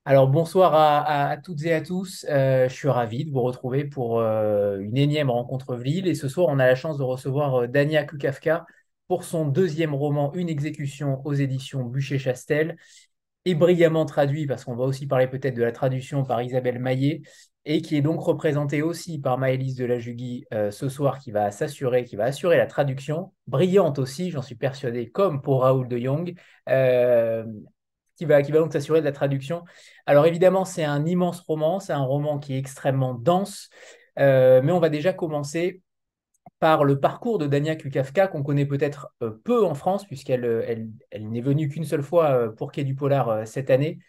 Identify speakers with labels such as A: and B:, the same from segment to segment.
A: Alors bonsoir à toutes et à tous. Je suis ravi de vous retrouver pour une énième rencontre Vlil. Et ce soir, on a la chance de recevoir Dania Kukafka pour son deuxième roman, Une exécution aux éditions Bûcher-Chastel, et brillamment traduit, parce qu'on va aussi parler peut-être de la traduction par Isabelle Maillet, et qui est donc représenté aussi par Maëlys de la Jugui ce soir, qui va assurer la traduction, brillante aussi, j'en suis persuadé, comme pour Raoul de Jong. Euh, qui va donc s'assurer de la traduction. Alors évidemment, c'est un immense roman, c'est un roman qui est extrêmement dense, mais on va déjà commencer par le parcours de Dania Kukafka, qu'on connaît peut-être peu en France, puisqu'elle elle n'est venue qu'une seule fois pour Quai du Polar cette année.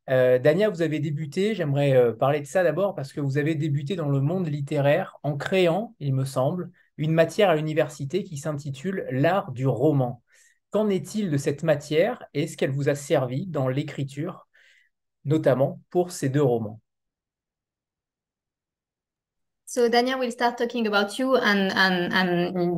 A: Dania, vous avez débuté, j'aimerais parler de ça d'abord, parce que vous avez débuté dans le monde littéraire en créant, il me semble, une matière à l'université qui s'intitule l'art du roman. Qu'en est-il de cette matière et est-ce qu'elle vous a servi dans l'écriture, notamment pour ces deux romans?
B: So Dania will start talking about you and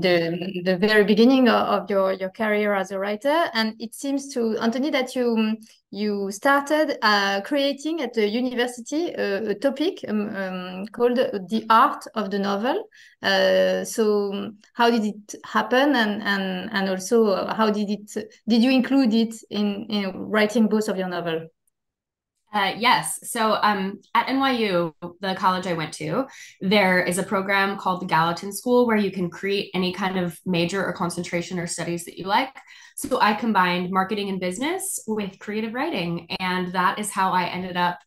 B: the very beginning of your career as a writer. And it seems to Anthony that you started creating at the university a topic called the art of the novel. So how did it happen, and also how did you include it in writing both of your novel?
C: Yes. So at NYU, the college I went to, there is a program called the Gallatin School where you can create any kind of major or concentration or studies that you like. So I combined marketing and business with creative writing. And that is how I ended up,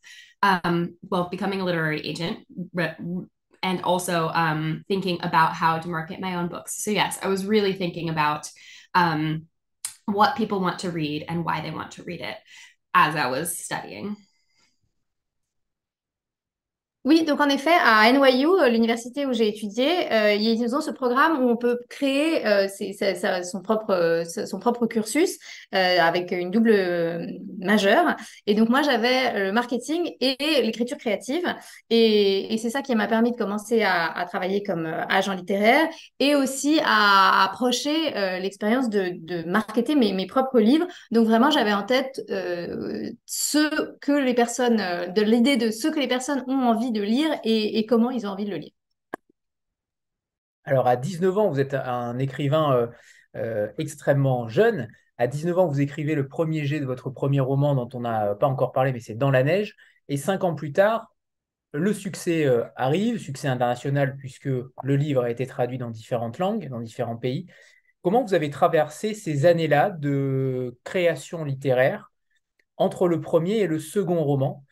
C: becoming a literary agent and also thinking about how to market my own books. So, yes, I was really thinking about um, what people want to read and why they want to read it as I was studying.
B: Oui, donc en effet, à NYU, l'université où j'ai étudié, ils ont ce programme où on peut créer son propre cursus avec une double majeure. Et donc moi, j'avais le marketing et l'écriture créative. Et c'est ça qui m'a permis de commencer à travailler comme agent littéraire et aussi à approcher l'expérience de marketer mes propres livres. Donc vraiment, j'avais en tête ce que les personnes, de l'idée de ce que les personnes ont envie de lire et comment ils ont envie de le lire.
A: Alors à 19 ans, vous êtes un écrivain extrêmement jeune. À 19 ans, vous écrivez le premier jet de votre premier roman dont on n'a pas encore parlé, mais c'est Dans la neige. Et 5 ans plus tard, le succès arrive, succès international, puisque le livre a été traduit dans différentes langues, dans différents pays. Comment vous avez traversé ces années-là de création littéraire entre le premier et le second roman?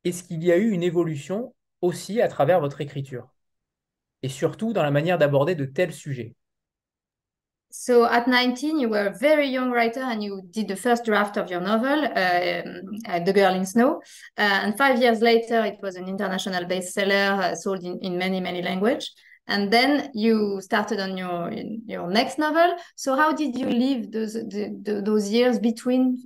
A: Est-ce qu'il y a eu une évolution aussi à travers votre écriture? Et surtout dans la manière d'aborder de tels sujets?
B: So at 19, you were a very young writer and you did the first draft of your novel, The Girl in Snow. And 5 years later, it was an international bestseller sold in many, many languages. And then you started on your next novel. So how did you live those years between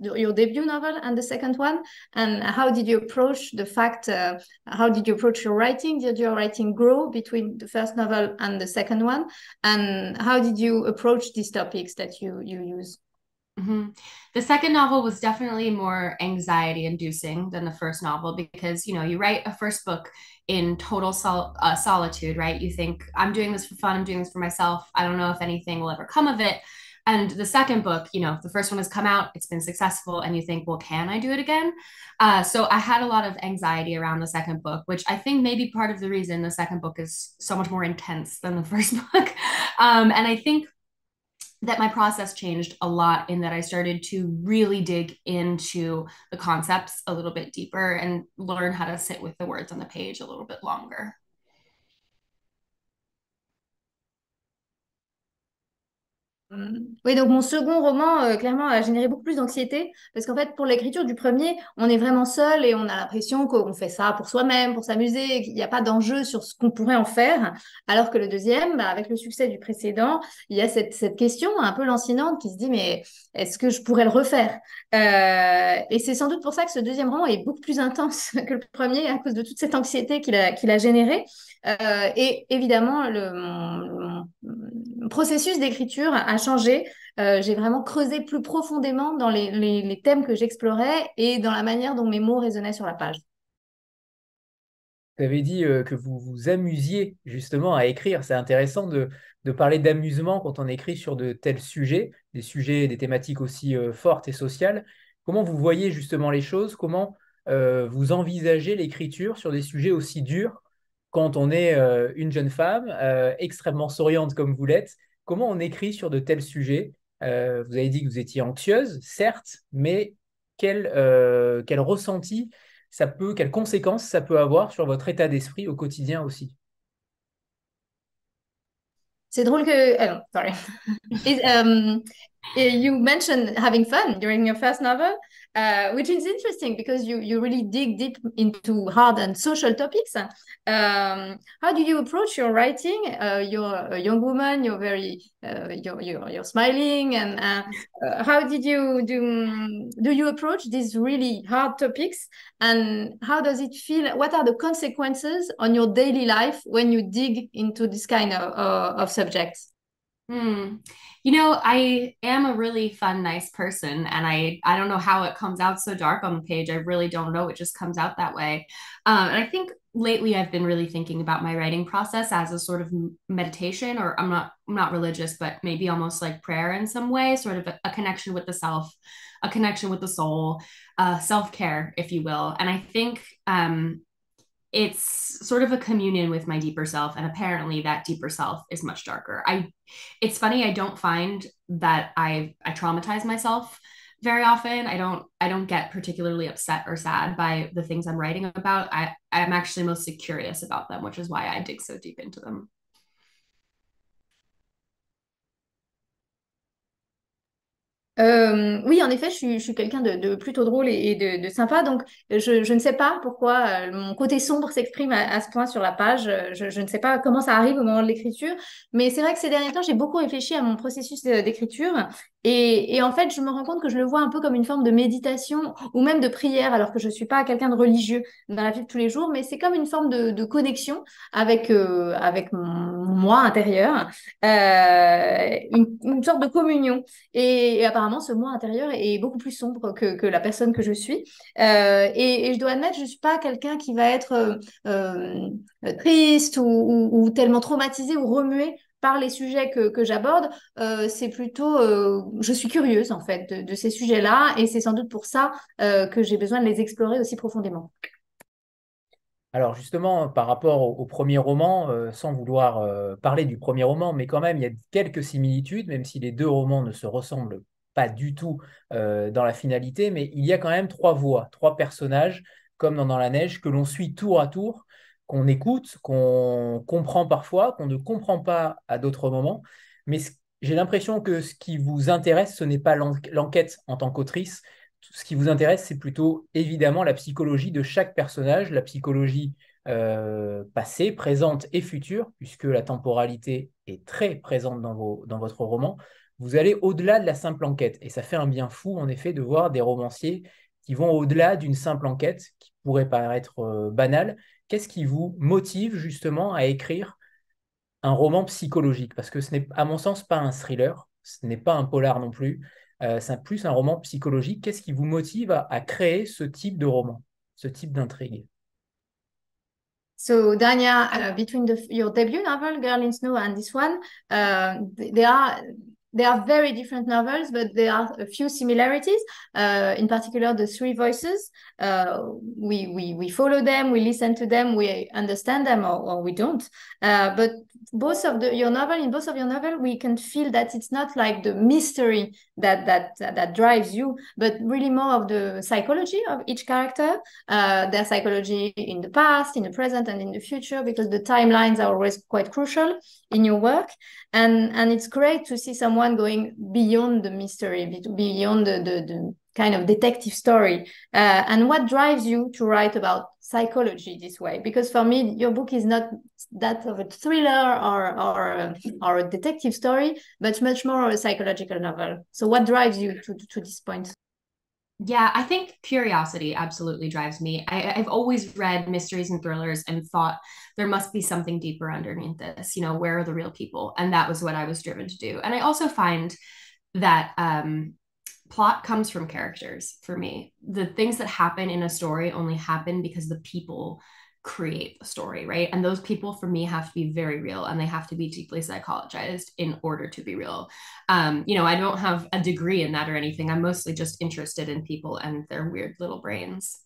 B: your debut novel and the second one? And how did you approach the fact, how did you approach your writing? Did your writing grow between the first novel and the second one? And how did you approach these topics that you use?
C: Mm-hmm. The second novel was definitely more anxiety inducing than the first novel because, you know, you write a first book in total solitude, right? You think, I'm doing this for fun, I'm doing this for myself. I don't know if anything will ever come of it. And the second book, you know, the first one has come out, it's been successful, and you think, well, can I do it again? So I had a lot of anxiety around the second book, which I think may be part of the reason the second book is so much more intense than the first book. And I think that my process changed a lot in that I started to really dig into the concepts a little bit deeper and learn how to sit with the words on the page a little bit longer.
B: Oui, donc mon second roman, clairement, a généré beaucoup plus d'anxiété parce qu'en fait, pour l'écriture du premier, on est vraiment seul et on a l'impression qu'on fait ça pour soi-même, pour s'amuser, et qu'il n'y a pas d'enjeu sur ce qu'on pourrait en faire. Alors que le deuxième, bah, avec le succès du précédent, il y a cette question un peu lancinante qui se dit, mais est-ce que je pourrais le refaire? Et c'est sans doute pour ça que ce deuxième roman est beaucoup plus intense que le premier à cause de toute cette anxiété qu'il a générée. Et évidemment, mon processus d'écriture a changé. J'ai vraiment creusé plus profondément dans les thèmes que j'explorais et dans la manière dont mes mots résonnaient sur la page.
A: Vous avez dit que vous vous amusiez justement à écrire. C'est intéressant de parler d'amusement quand on écrit sur de tels sujets, des sujets, des thématiques aussi fortes et sociales. Comment vous voyez justement les choses? Comment vous envisagez l'écriture sur des sujets aussi durs quand on est une jeune femme extrêmement souriante comme vous l'êtes? Comment on écrit sur de tels sujets? Vous avez dit que vous étiez anxieuse, certes, mais quel ressenti quelles conséquences ça peut avoir sur votre état d'esprit au quotidien aussi?
B: C'est drôle que... Oh, sorry. You mentioned having fun during your first novel, which is interesting because you really dig deep into hard and social topics. How do you approach your writing? You're a young woman. You're very you're smiling, and how did you do you approach these really hard topics? And how does it feel? What are the consequences on your daily life when you dig into this kind of subjects?
C: Hmm. You know, I am a really fun, nice person, and I don't know how it comes out so dark on the page. I really don't know. It just comes out that way. And I think lately I've been really thinking about my writing process as a sort of meditation, or I'm not religious, but maybe almost like prayer in some way, sort of a connection with the self, a connection with the soul, self-care, if you will. And I think it's sort of a communion with my deeper self, and apparently that deeper self is much darker. It's funny, I don't find that I traumatize myself very often. I don't get particularly upset or sad by the things I'm writing about. I'm actually mostly curious about them, which is why I dig so deep into them.
B: Oui, en effet, je suis quelqu'un de plutôt drôle et de sympa, donc je ne sais pas pourquoi mon côté sombre s'exprime à ce point sur la page. Je ne sais pas comment ça arrive au moment de l'écriture, mais c'est vrai que ces derniers temps, j'ai beaucoup réfléchi à mon processus d'écriture et en fait, je me rends compte que je le vois un peu comme une forme de méditation ou même de prière, alors que je ne suis pas quelqu'un de religieux dans la vie de tous les jours, mais c'est comme une forme de connexion avec mon moi intérieur, une sorte de communion. Et apparemment, ce moi intérieur est beaucoup plus sombre que la personne que je suis. Et je dois admettre, je ne suis pas quelqu'un qui va être triste ou tellement traumatisé ou remué par les sujets que j'aborde. C'est plutôt, je suis curieuse en fait de ces sujets-là et c'est sans doute pour ça que j'ai besoin de les explorer aussi profondément.
A: Alors justement, par rapport au premier roman, sans vouloir parler du premier roman, mais quand même, il y a quelques similitudes, même si les deux romans ne se ressemblent pas du tout dans la finalité, mais il y a quand même trois voix, trois personnages, comme dans la neige, que l'on suit tour à tour, qu'on écoute, qu'on comprend parfois, qu'on ne comprend pas à d'autres moments. Mais j'ai l'impression que ce qui vous intéresse, ce n'est pas l'enquête en tant qu'autrice, ce qui vous intéresse, c'est plutôt évidemment la psychologie de chaque personnage, la psychologie passée, présente et future, puisque la temporalité est très présente dans votre roman. Vous allez au-delà de la simple enquête. Et ça fait un bien fou, en effet, de voir des romanciers qui vont au-delà d'une simple enquête qui pourrait paraître banale. Qu'est-ce qui vous motive justement à écrire un roman psychologique? Parce que ce n'est, à mon sens, pas un thriller, ce n'est pas un polar non plus. C'est plus un roman psychologique. Qu'est-ce qui vous motive à créer ce type de roman, ce type d'intrigue?
B: So, Dania, between your debut novel, Girl in Snow, and this one, they are very different novels, but there are a few similarities. In particular, the three voices. We follow them, we listen to them, we understand them, or we don't. But in both of your novel, we can feel that it's not like the mystery that drives you, but really more of the psychology of each character, their psychology in the past, in the present, and in the future, because the timelines are always quite crucial in your work. And it's great to see someone going beyond the mystery, beyond the kind of detective story. And what drives you to write about psychology this way? Because for me, your book is not that of a thriller or a detective story, but much more a psychological novel. So what drives you to this point?
C: Yeah, I think curiosity absolutely drives me. I've always read mysteries and thrillers and thought there must be something deeper underneath this. You know, where are the real people? And that was what I was driven to do. And I also find that plot comes from characters for me. The things that happen in a story only happen because the people create the story, right? And those people for me have to be very real and they have to be deeply psychologized in order to be real. You know, I don't have a degree in that or anything. I'm mostly just interested in people and their weird little brains.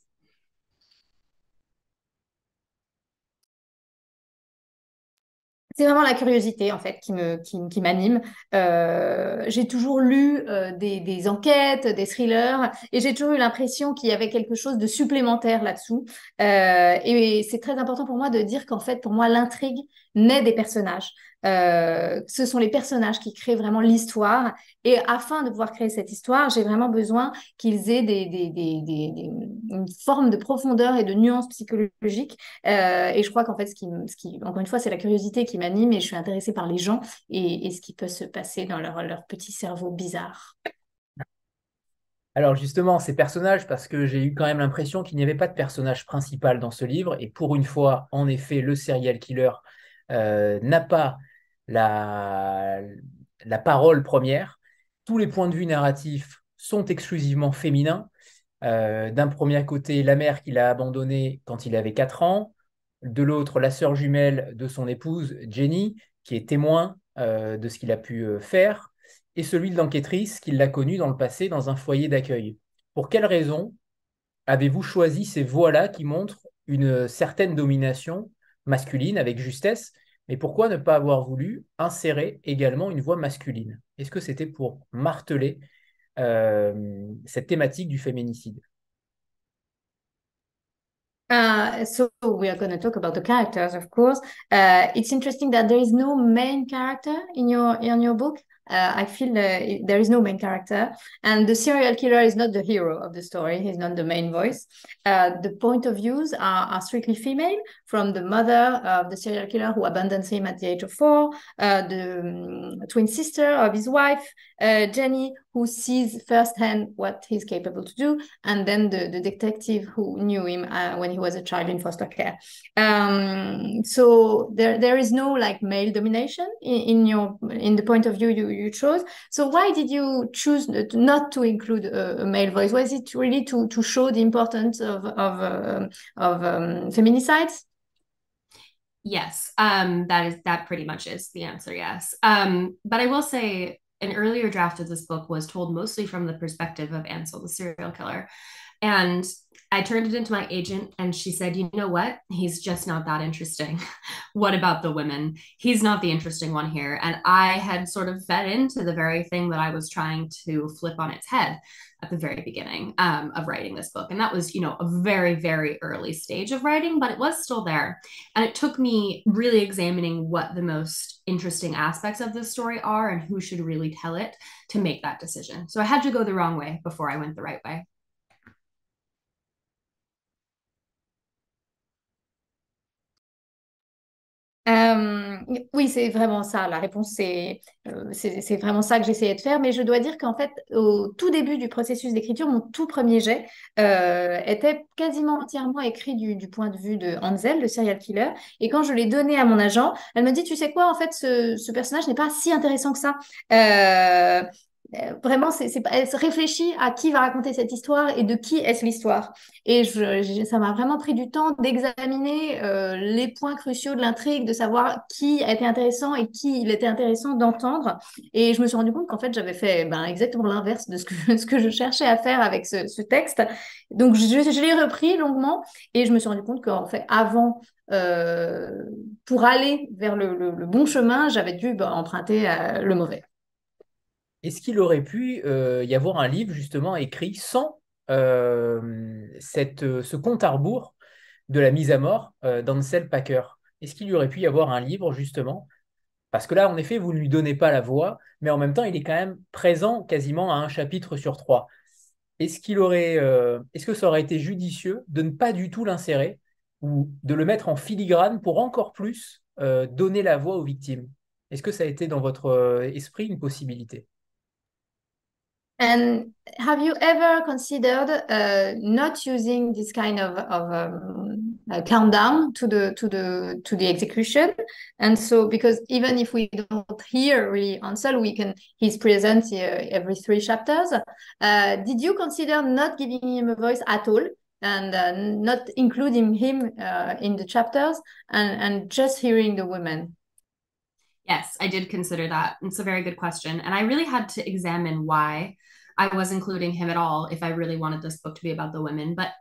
B: C'est vraiment la curiosité en fait qui m'anime. J'ai toujours lu des enquêtes, des thrillers, et j'ai toujours eu l'impression qu'il y avait quelque chose de supplémentaire là-dessous. Et c'est très important pour moi de dire qu'en fait, pour moi, l'intrigue naît des personnages. Ce sont les personnages qui créent vraiment l'histoire. Et afin de pouvoir créer cette histoire, j'ai vraiment besoin qu'ils aient une forme de profondeur et de nuance psychologique. Et je crois qu'en fait, encore une fois, c'est la curiosité qui m'anime et je suis intéressée par les gens et ce qui peut se passer dans leur petit cerveau bizarre.
A: Alors justement, ces personnages, parce que j'ai eu quand même l'impression qu'il n'y avait pas de personnage principal dans ce livre, et pour une fois, en effet, le serial killer n'a pas la, la parole première. Tous les points de vue narratifs sont exclusivement féminins. D'un premier côté, la mère qu'il a abandonnée quand il avait 4 ans, de l'autre, la sœur jumelle de son épouse, Jenny, qui est témoin de ce qu'il a pu faire, et celui de l'enquêtrice qui l'a connu dans le passé dans un foyer d'accueil. Pour quelle raison avez-vous choisi ces voies-là qui montrent une certaine domination masculine avec justesse, mais pourquoi ne pas avoir voulu insérer également une voix masculine? Est-ce que c'était pour marteler cette thématique du féminicide?
B: So we are going to talk about the characters, of course. It's interesting that there is no main character in your book. I feel there is no main character, and the serial killer is not the hero of the story. He's not the main voice. The point of views are strictly female, from the mother of the serial killer who abandons him at the age of 4, the twin sister of his wife, Jenny, who sees firsthand what he's capable to do, and then the detective who knew him when he was a child in foster care. So there is no like male domination in the point of view you chose. So why did you choose not to include a male voice? Was it really to show the importance of feminicides?
C: Yes, that pretty much is the answer. Yes, but I will say an earlier draft of this book was told mostly from the perspective of Ansel, the serial killer, and I turned it into my agent and she said, you know what? He's just not that interesting. What about the women? He's not the interesting one here. And I had sort of fed into the very thing that I was trying to flip on its head at the very beginning of writing this book. And that was, you know, a very, very early stage of writing, but it was still there. And it took me really examining what the most interesting aspects of this story are and who should really tell it to make that decision. So I had to go the wrong way before I went the right way.
B: Oui, c'est vraiment ça. La réponse, c'est vraiment ça que j'essayais de faire. Mais je dois dire qu'en fait, au tout début du processus d'écriture, mon tout premier jet était quasiment entièrement écrit du point de vue de Ansel, le serial killer. Et quand je l'ai donné à mon agent, elle me dit, tu sais quoi, en fait, ce personnage n'est pas si intéressant que ça. Vraiment, elle se réfléchit à qui va raconter cette histoire et de qui est-ce l'histoire. Et ça m'a vraiment pris du temps d'examiner les points cruciaux de l'intrigue, de savoir qui a été intéressant et qui il était intéressant d'entendre. Et je me suis rendu compte qu'en fait, j'avais fait exactement l'inverse de ce que je cherchais à faire avec ce texte. Donc, je l'ai repris longuement et je me suis rendu compte qu'en fait, avant, pour aller vers le bon chemin, j'avais dû emprunter le mauvais.
A: Est-ce qu'il aurait pu y avoir un livre justement écrit sans ce compte à rebours de la mise à mort d'Ansel Packer? Est-ce qu'il y aurait pu y avoir un livre justement? Parce que là, en effet, vous ne lui donnez pas la voix, mais en même temps, il est quand même présent quasiment à un chapitre sur 3. Est-ce que ça aurait été judicieux de ne pas du tout l'insérer ou de le mettre en filigrane pour encore plus donner la voix aux victimes? Est-ce que ça a été dans votre esprit une possibilité?
B: And have you ever considered not using this kind of countdown to the execution? And so, because even if we don't hear really Ansel, he's present every 3 chapters. Did you consider not giving him a voice at all? And not including him in the chapters and just hearing the women?
C: Yes, I did consider that. It's a very good question. And I really had to examine why I was including him at all if I really wanted this book to be about the women. But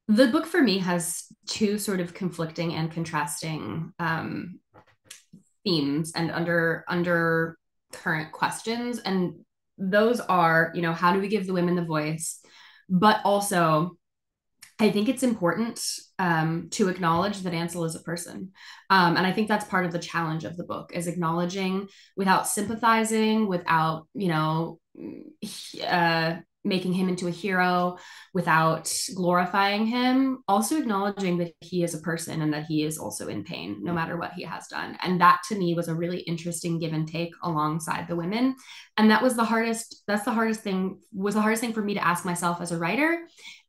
C: the book for me has two sort of conflicting and contrasting themes and under current questions. And those are, you know, how do we give the women the voice? But also, I think it's important to acknowledge that Ansel is a person. And I think that's part of the challenge of the book is acknowledging without sympathizing, without, you know, making him into a hero, without glorifying him, also acknowledging that he is a person and that he is also in pain, no matter what he has done. And that to me was a really interesting give and take alongside the women. And that was the hardest thing for me to ask myself as a writer,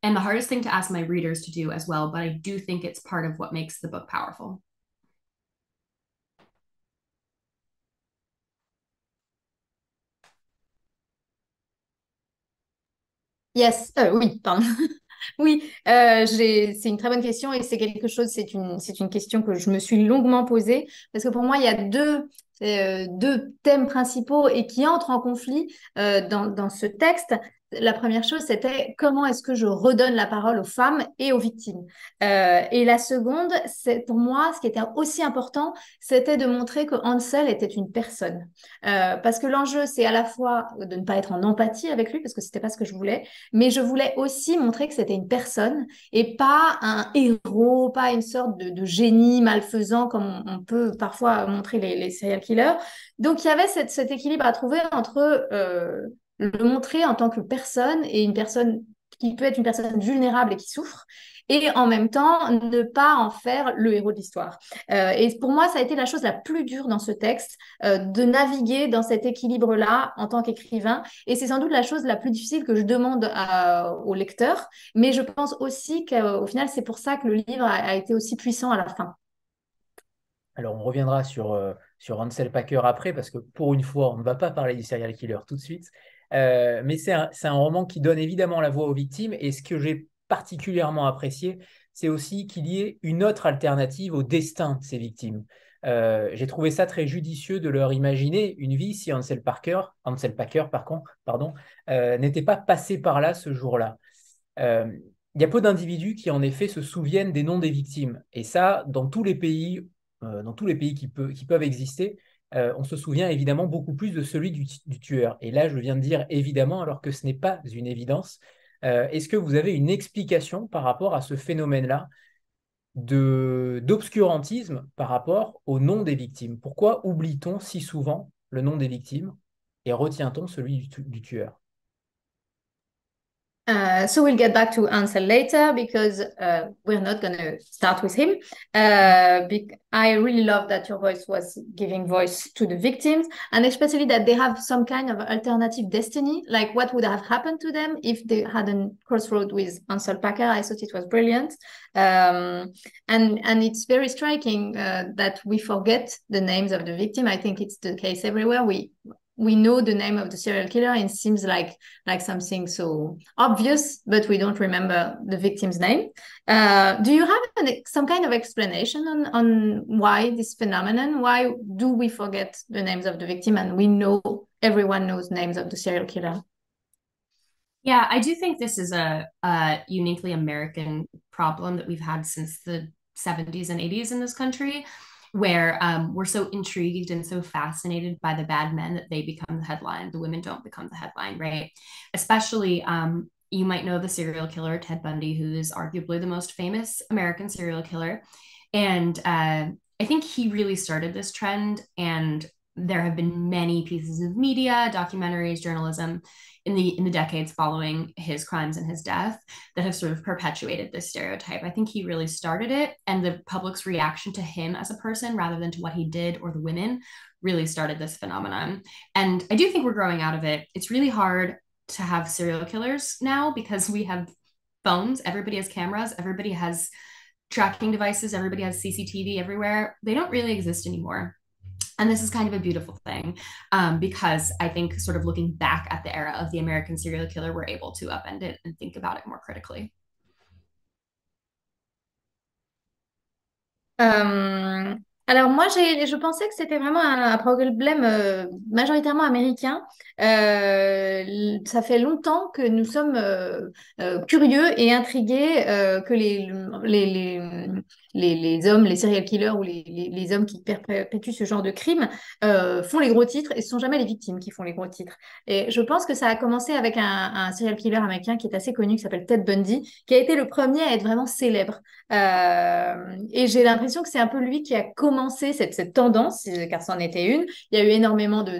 C: and the hardest thing to ask my readers to do as well. But I do think it's part of what makes the book powerful.
B: Yes, oui, pardon. Oui, c'est une très bonne question et c'est quelque chose, c'est une question que je me suis longuement posée parce que pour moi, il y a deux thèmes principaux et qui entrent en conflit dans ce texte. La première chose, c'était comment est-ce que je redonne la parole aux femmes et aux victimes. Et la seconde, c'est pour moi, ce qui était aussi important, c'était de montrer que Ansel était une personne. Parce que l'enjeu, c'est à la fois de ne pas être en empathie avec lui, parce que c'était pas ce que je voulais, mais je voulais aussi montrer que c'était une personne et pas un héros, pas une sorte de génie malfaisant comme on peut parfois montrer les serial killers. Donc il y avait cet équilibre à trouver entre le montrer en tant que personne et une personne qui peut être une personne vulnérable et qui souffre, et en même temps ne pas en faire le héros de l'histoire. Et pour moi, ça a été la chose la plus dure dans ce texte, de naviguer dans cet équilibre-là en tant qu'écrivain. Et c'est sans doute la chose la plus difficile que je demande au lecteur. Mais je pense aussi qu'au final, c'est pour ça que le livre a été aussi puissant à la fin.
A: Alors, on reviendra sur Ansel Packer après, parce que pour une fois, on ne va pas parler du serial killer tout de suite. Mais c'est un roman qui donne évidemment la voix aux victimes. Et ce que j'ai particulièrement apprécié, c'est aussi qu'il y ait une autre alternative au destin de ces victimes. J'ai trouvé ça très judicieux de leur imaginer une vie si Ansel Packer, pardon, n'était pas passé par là ce jour-là. Euh, il y a peu d'individus qui, en effet, se souviennent des noms des victimes. Et ça, dans tous les pays qui peuvent exister, on se souvient évidemment beaucoup plus de celui du tueur. Et là, je viens de dire évidemment, alors que ce n'est pas une évidence. Est-ce que vous avez une explication par rapport à ce phénomène-là d'obscurantisme par rapport au nom des victimes? Pourquoi oublie-t-on si souvent le nom des victimes et retient-on celui du tueur?
B: So we'll get back to Ansel later because we're not going to start with him. I really love that your voice was giving voice to the victims, and especially that they have some kind of alternative destiny, like what would have happened to them if they hadn't crossroad with Ansel Packer. I thought it was brilliant. And it's very striking that we forget the names of the victim. I think it's the case everywhere. We know the name of the serial killer and it seems like something so obvious, but we don't remember the victim's name. Do you have some kind of explanation on why this phenomenon? Why do we forget the names of the victim and everyone knows names of the serial killer?
C: Yeah, I do think this is a uniquely American problem that we've had since the 70s and 80s in this country, where we're so intrigued and so fascinated by the bad men that they become the headline. The women don't become the headline, right? Especially, you might know the serial killer, Ted Bundy, who is arguably the most famous American serial killer. And I think he really started this trend. And there have been many pieces of media, documentaries, journalism in the decades following his crimes and his death that have sort of perpetuated this stereotype. I think he really started it, and the public's reaction to him as a person rather than to what he did or the women really started this phenomenon. And I do think we're growing out of it. It's really hard to have serial killers now because we have phones, everybody has cameras, everybody has tracking devices, everybody has CCTV everywhere. They don't really exist anymore. And this is kind of a beautiful thing because I think sort of looking back at the era of the American serial killer, we're able to upend it and think about it more critically.
B: Alors moi, je pensais que c'était vraiment un problème majoritairement américain. Ça fait longtemps que nous sommes curieux et intrigués que les hommes, les serial killers ou les hommes qui perpétuent ce genre de crime font les gros titres et ce sont jamais les victimes qui font les gros titres. Et je pense que ça a commencé avec un serial killer américain qui est assez connu, qui s'appelle Ted Bundy, qui a été le premier à être vraiment célèbre. Et j'ai l'impression que c'est un peu lui qui a commencé cette tendance, car c'en était une. Il y a eu énormément de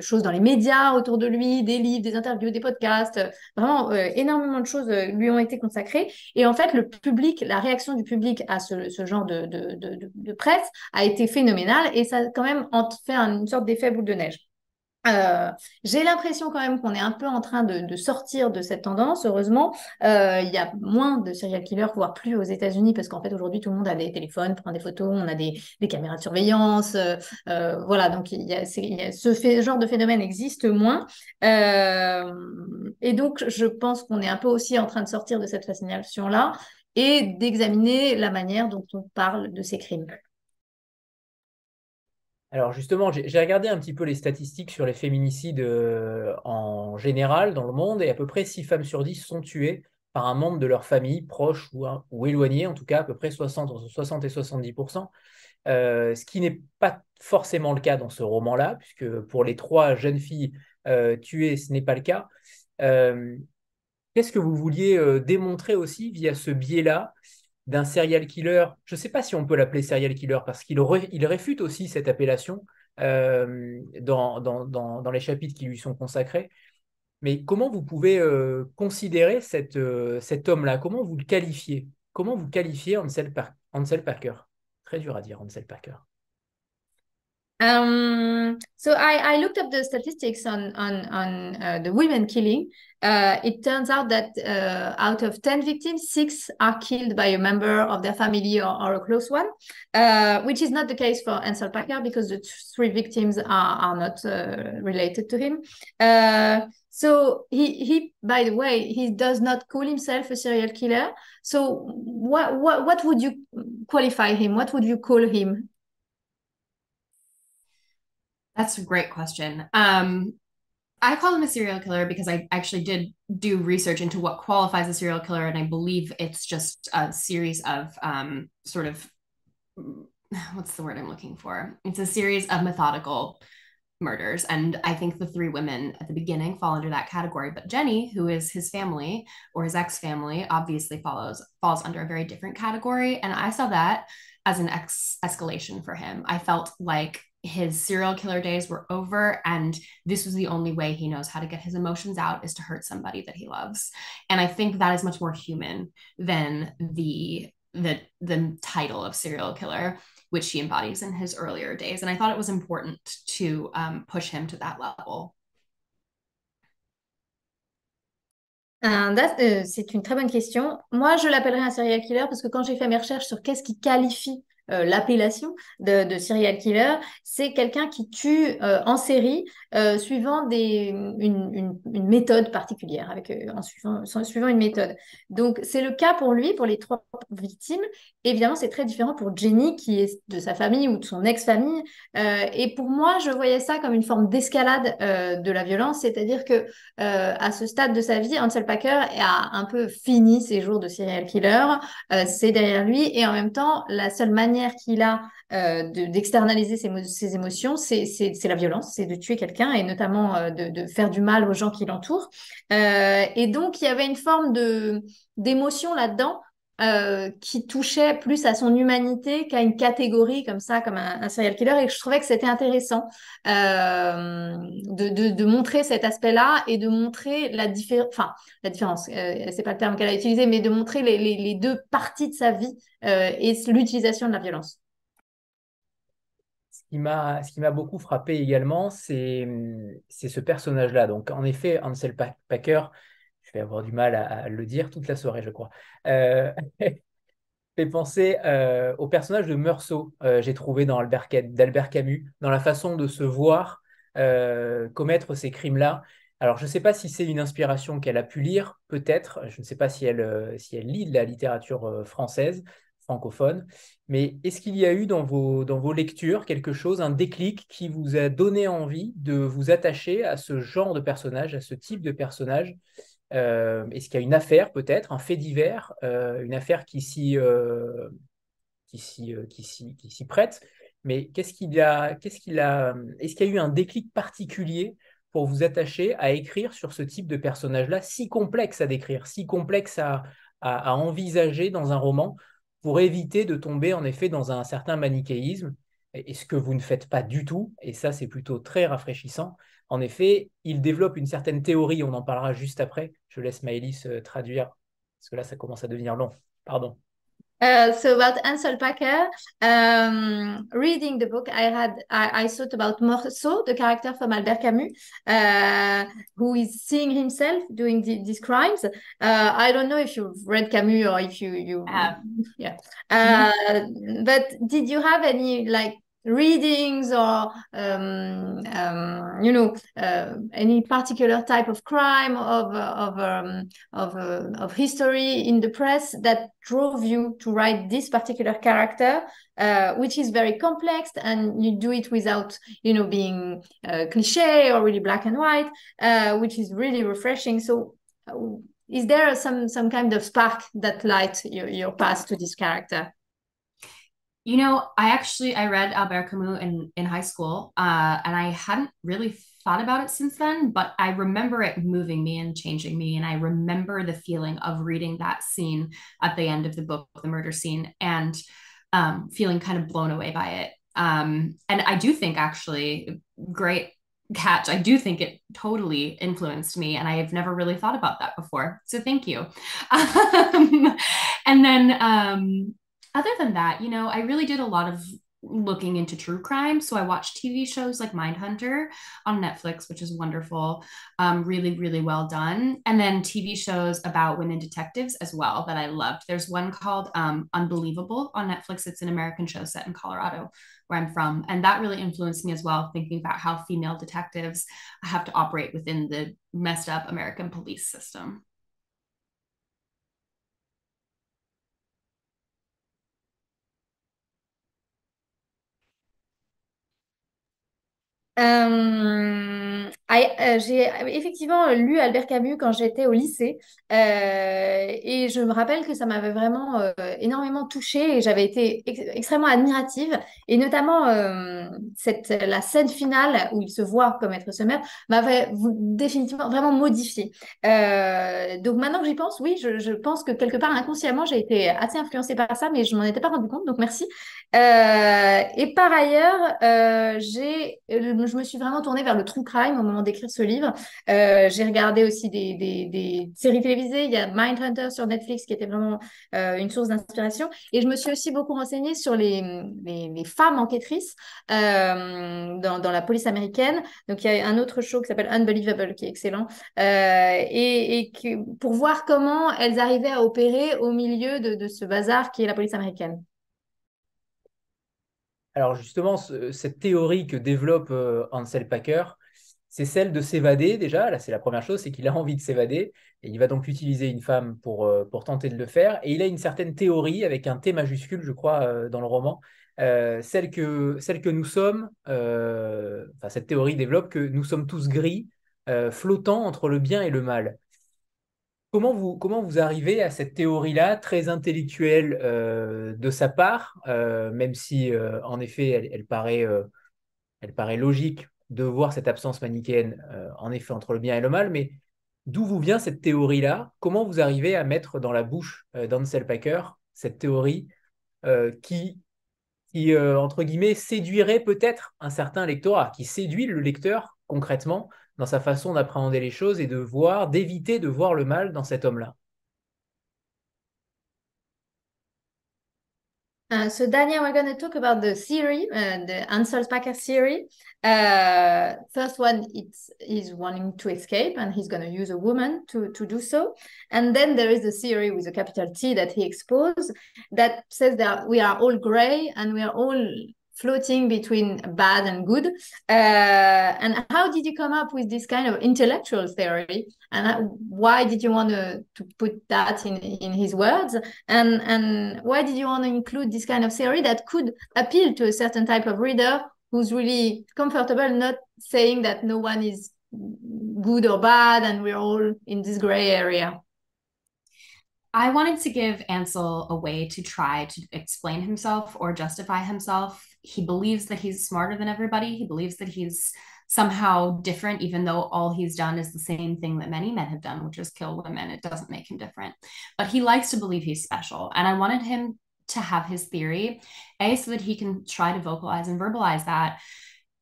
B: choses dans les médias autour de lui, des livres, des interviews, des podcasts. Vraiment, énormément de choses lui ont été consacrées. Et en fait, le public, la réaction du public à ce genre de presse a été phénoménale et ça a quand même fait une sorte d'effet boule de neige. J'ai l'impression quand même qu'on est un peu en train de sortir de cette tendance, heureusement. Il y a moins de serial killers, voire plus aux États-Unis, parce qu'en fait aujourd'hui tout le monde a des téléphones pour prendre des photos, on a des caméras de surveillance, voilà, donc ce genre de phénomène existe moins. Et donc je pense qu'on est un peu aussi en train de sortir de cette fascination-là et d'examiner la manière dont on parle de ces crimes.
A: Alors justement, j'ai regardé un petit peu les statistiques sur les féminicides en général dans le monde et à peu près 6 femmes sur 10 sont tuées par un membre de leur famille, proche ou éloigné, en tout cas à peu près entre 60 et 70%, ce qui n'est pas forcément le cas dans ce roman-là, puisque pour les 3 jeunes filles tuées, ce n'est pas le cas. Qu'est-ce que vous vouliez démontrer aussi via ce biais-là d'un serial killer? Je ne sais pas si on peut l'appeler serial killer parce qu'il réfute aussi cette appellation dans les chapitres qui lui sont consacrés. Mais comment vous pouvez considérer cet homme-là? Comment vous le qualifiez? Comment vous qualifiez Ansel Parker? Très dur à dire, Ansel Parker.
B: So I looked up the statistics on the women killing. It turns out that out of 10 victims, 6 are killed by a member of their family or a close one, which is not the case for Ansel Parker because the 3 victims are not related to him. So he, by the way, he does not call himself a serial killer. So what would you qualify him? What would you call him?
C: That's a great question. I call him a serial killer because I actually did do research into what qualifies a serial killer, and I believe it's just a series of sort of, what's the word I'm looking for? It's a series of methodical murders, and I think the 3 women at the beginning fall under that category. But Jenny, who is his family or his ex-family, obviously falls under a very different category, and I saw that as an escalation for him. I felt like his serial killer days were over, and this was the only way he knows how to get his emotions out is to hurt somebody that he loves. And I think that is much more human than the title of serial killer, which he embodies in his earlier days. And I thought it was important to push him to that level.
B: C'est une très bonne question. Moi, je l'appellerais un serial killer parce que quand j'ai fait mes recherches sur qu'est-ce qui qualifie l'appellation de serial killer, c'est quelqu'un qui tue en série suivant une méthode particulière, en suivant une méthode. Donc, c'est le cas pour lui, pour les 3 victimes. Évidemment, c'est très différent pour Jenny, qui est de sa famille ou de son ex-famille. Et pour moi, je voyais ça comme une forme d'escalade de la violence, c'est-à-dire que à ce stade de sa vie, Ansel Parker a un peu fini ses jours de serial killer. C'est derrière lui, et en même temps, la seule manière qu'il a d'externaliser ses émotions, c'est la violence, c'est de tuer quelqu'un et notamment de faire du mal aux gens qui l'entourent. Et donc, il y avait une forme d'émotion là-dedans qui touchait plus à son humanité qu'à une catégorie comme ça, comme un serial killer. Et je trouvais que c'était intéressant de montrer cet aspect-là et de montrer la différence, c'est pas le terme qu'elle a utilisé, mais de montrer les deux parties de sa vie et l'utilisation de la violence.
A: Ce qui m'a beaucoup frappé également, c'est ce personnage-là. Donc, en effet, Ansel Packer, je vais avoir du mal à le dire toute la soirée, je crois, fait penser au personnage de Meursault, j'ai trouvé dans d'Albert Camus, dans la façon de se voir commettre ces crimes-là. Alors, je ne sais pas si c'est une inspiration qu'elle a pu lire, peut-être. Je ne sais pas si elle lit de la littérature française, francophone. Mais est-ce qu'il y a eu dans vos lectures quelque chose, un déclic qui vous a donné envie de vous attacher à ce genre de personnage, à ce type de personnage? Est-ce qu'il y a une affaire, peut-être, un fait divers, une affaire qui s'y prête? Mais est-ce qu'il y a eu un déclic particulier pour vous attacher à écrire sur ce type de personnage-là, si complexe à décrire, si complexe à envisager dans un roman, pour éviter de tomber en effet dans un certain manichéisme, et ce que vous ne faites pas du tout, et ça c'est plutôt très rafraîchissant. En effet, il développe une certaine théorie, on en parlera juste après. Je laisse Maëlys traduire, parce que là ça commence à devenir long. Pardon.
B: So about Ansel Packer, reading the book, I thought about Morceau, the character from Albert Camus, who is seeing himself doing these crimes. I don't know if you've read Camus or if you yeah. But did you have any like readings or any particular type of crime of history in the press that drove you to write this particular character, which is very complex, and you do it without being cliche or really black and white, which is really refreshing. So is there some kind of spark that light your path to this character?
C: I read Albert Camus in high school, and I hadn't really thought about it since then, but I remember it moving me and changing me. And I remember the feeling of reading that scene at the end of the book, the murder scene, and feeling kind of blown away by it. And I do think, actually, great catch, I do think it totally influenced me, and I have never really thought about that before. So thank you. And then other than that, I really did a lot of looking into true crime. So I watched TV shows like Mindhunter on Netflix, which is wonderful, really, really well done. And then TV shows about women detectives as well that I loved. There's one called Unbelievable on Netflix. It's an American show set in Colorado, where I'm from. And that really influenced me as well, thinking about how female detectives have to operate within the messed up American police system.
B: J'ai effectivement lu Albert Camus quand j'étais au lycée et je me rappelle que ça m'avait vraiment énormément touchée et j'avais été extrêmement admirative et notamment la scène finale où il se voit commettre ce meurtre m'avait définitivement vraiment modifiée. Donc maintenant que j'y pense, oui, je pense que quelque part inconsciemment j'ai été assez influencée par ça, mais je m'en étais pas rendu compte, donc merci. Et par ailleurs, je me suis vraiment tournée vers le true crime au moment d'écrire ce livre. J'ai regardé aussi des séries télévisées. Il y a Mindhunter sur Netflix qui était vraiment une source d'inspiration. Et je me suis aussi beaucoup renseignée sur les femmes enquêtrices dans la police américaine. Donc, il y a un autre show qui s'appelle Unbelievable qui est excellent. Pour voir comment elles arrivaient à opérer au milieu de ce bazar qui est la police américaine.
A: Alors justement, cette théorie que développe Ansel Packer, c'est celle de s'évader déjà. Là, c'est la première chose, c'est qu'il a envie de s'évader. Et il va donc utiliser une femme pour tenter de le faire. Et il a une certaine théorie avec un T majuscule, je crois, dans le roman. Celle que nous sommes, cette théorie développe que nous sommes tous gris, flottants entre le bien et le mal. Comment vous arrivez à cette théorie-là, très intellectuelle de sa part, même si en effet elle paraît logique de voir cette absence manichéenne en effet entre le bien et le mal, mais D'où vous vient cette théorie-là? Comment vous arrivez à mettre dans la bouche d'Ansel Packer cette théorie qui entre guillemets, séduirait peut-être un certain lectorat, qui séduit le lecteur concrètement dans sa façon d'appréhender les choses et de voir, d'éviter de voir le mal dans cet homme-là?
B: So Daniel, we're going to talk about the theory, the Ansel Packer theory. First one, he's wanting to escape, and he's going to use a woman to do so. And then there is the theory with a capital T that he exposed that says that we are all gray and we are all floating between bad and good. And how did you come up with this kind of intellectual theory? And why did you want to put that in his words? And why did you want to include this kind of theory that could appeal to a certain type of reader who's really comfortable not saying that no one is good or bad and we're all in this gray area?
C: I wanted to give Ansel a way to try to explain himself or justify himself. He believes that he's smarter than everybody. He believes that he's somehow different, even though all he's done is the same thing that many men have done, which is kill women. It doesn't make him different. But he likes to believe he's special. And I wanted him to have his theory, A, so that he can try to vocalize and verbalize that,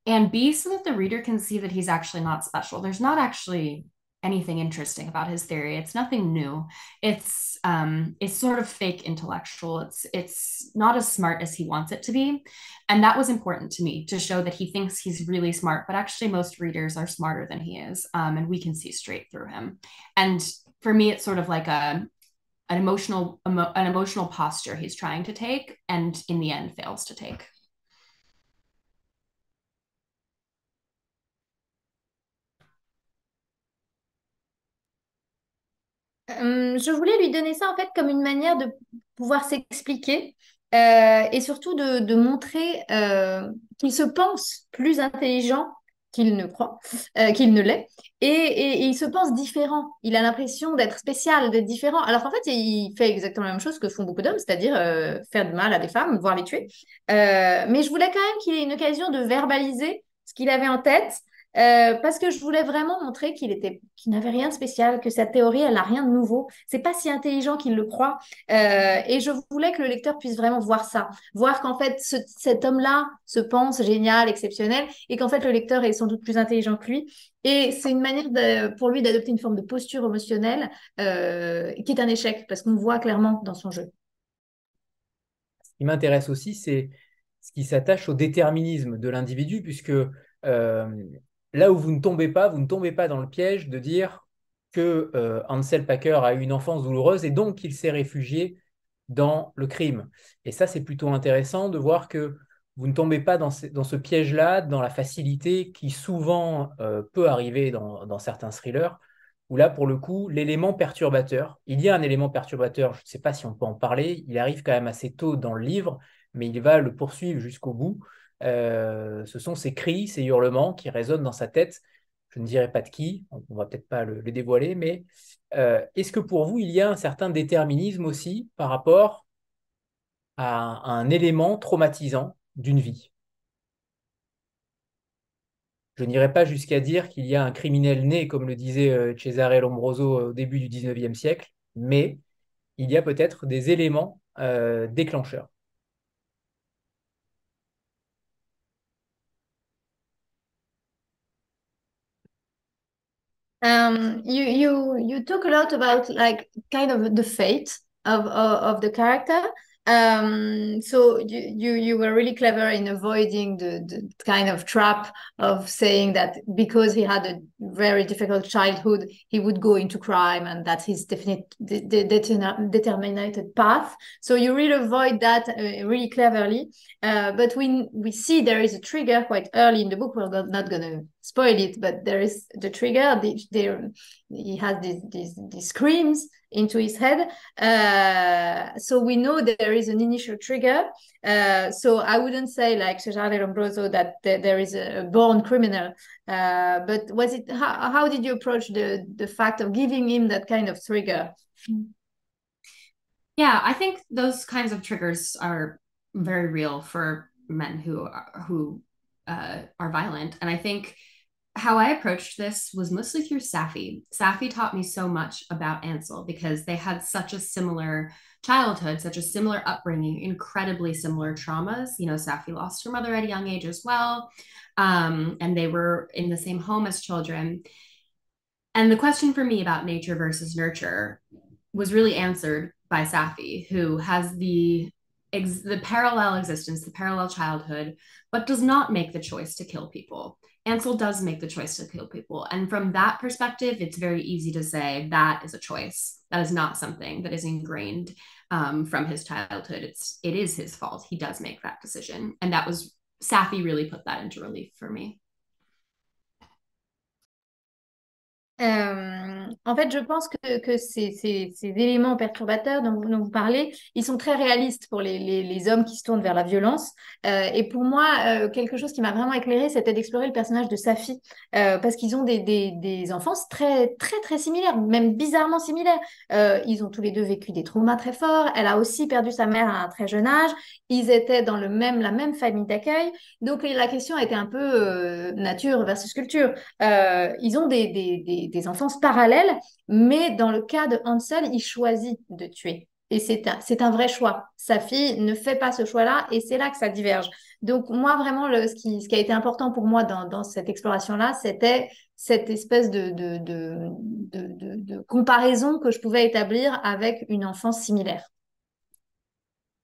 C: and B, so that the reader can see that he's actually not special. There's not actually anything interesting about his theory. It's nothing new. It's sort of fake intellectual. It's not as smart as he wants it to be. And that was important to me, to show that he thinks he's really smart, but actually most readers are smarter than he is. And we can see straight through him. And for me, it's sort of like an emotional posture he's trying to take, and in the end fails to take.
B: Je voulais lui donner ça en fait comme une manière de pouvoir s'expliquer et surtout de montrer qu'il se pense plus intelligent qu'il ne croit, qu'il ne l'est, et il se pense différent. Il a l'impression d'être spécial, d'être différent, alors qu'en fait, il fait exactement la même chose que font beaucoup d'hommes, c'est-à-dire faire du mal à des femmes, voire les tuer. Mais je voulais quand même qu'il ait une occasion de verbaliser ce qu'il avait en tête parce que je voulais vraiment montrer qu'il n'avait rien de spécial, que cette théorie, elle n'a rien de nouveau. C'est pas si intelligent qu'il le croit. Et je voulais que le lecteur puisse vraiment voir ça, voir qu'en fait, cet homme-là se pense génial, exceptionnel, et qu'en fait, le lecteur est sans doute plus intelligent que lui. Et c'est une manière pour lui d'adopter une forme de posture émotionnelle qui est un échec, parce qu'on voit clairement dans son jeu.
A: Ce qui m'intéresse aussi, c'est ce qui s'attache au déterminisme de l'individu, puisque là où vous ne tombez pas dans le piège de dire que Ansel Packer a eu une enfance douloureuse et donc qu'il s'est réfugié dans le crime. Et ça, c'est plutôt intéressant de voir que vous ne tombez pas dans ce piège-là, dans la facilité qui souvent peut arriver dans certains thrillers, où là, pour le coup, l'élément perturbateur, il y a un élément perturbateur, je ne sais pas si on peut en parler, il arrive quand même assez tôt dans le livre, mais il va le poursuivre jusqu'au bout. Ce sont ces cris, ces hurlements qui résonnent dans sa tête. Je ne dirai pas de qui, on ne va peut-être pas le dévoiler, mais est-ce que pour vous, il y a un certain déterminisme aussi par rapport à un élément traumatisant d'une vie? Je n'irai pas jusqu'à dire qu'il y a un criminel né, comme le disait Cesare Lombroso au début du 19e siècle, mais il y a peut-être des éléments déclencheurs.
B: You talk a lot about like kind of the fate of the character. So you were really clever in avoiding the kind of trap of saying that because he had a very difficult childhood, he would go into crime and that's his definite determined path. So you really avoid that really cleverly. But we see there is a trigger quite early in the book. We're not going to spoil it, but there is the trigger. He has these screams into his head. So we know there is an initial trigger. So I wouldn't say like Cesare Lombroso that there is a born criminal. But was it how did you approach the fact of giving him that kind of trigger?
C: Yeah, I think those kinds of triggers are very real for men who are violent, and I think how I approached this was mostly through Safi. Safi taught me so much about Ansel because they had such a similar childhood, such a similar upbringing, incredibly similar traumas. You know, Safi lost her mother at a young age as well. And they were in the same home as children. And the question for me about nature versus nurture was really answered by Safi, who has the parallel existence, the parallel childhood, but does not make the choice to kill people. Ansel does make the choice to kill people. And from that perspective, it's very easy to say that is a choice. That is not something that is ingrained from his childhood. It is his fault. He does make that decision. And that was, Safi really put that into relief for me.
B: En fait, je pense que ces éléments perturbateurs dont vous parlez, ils sont très réalistes pour les hommes qui se tournent vers la violence. Et pour moi, quelque chose qui m'a vraiment éclairée, c'était d'explorer le personnage de Safi, parce qu'ils ont des enfances très, très, très similaires, même bizarrement similaires. Ils ont tous les deux vécu des traumas très forts. Elle a aussi perdu sa mère à un très jeune âge. Ils étaient dans la même famille d'accueil. Donc, la question était un peu nature versus culture. Ils ont des enfances parallèles, mais dans le cas de Hansel, il choisit de tuer. Et c'est un vrai choix. Sa fille ne fait pas ce choix-là et c'est là que ça diverge. Donc moi, vraiment, ce qui a été important pour moi dans cette exploration-là, c'était cette espèce de comparaison que je pouvais établir avec une enfance similaire.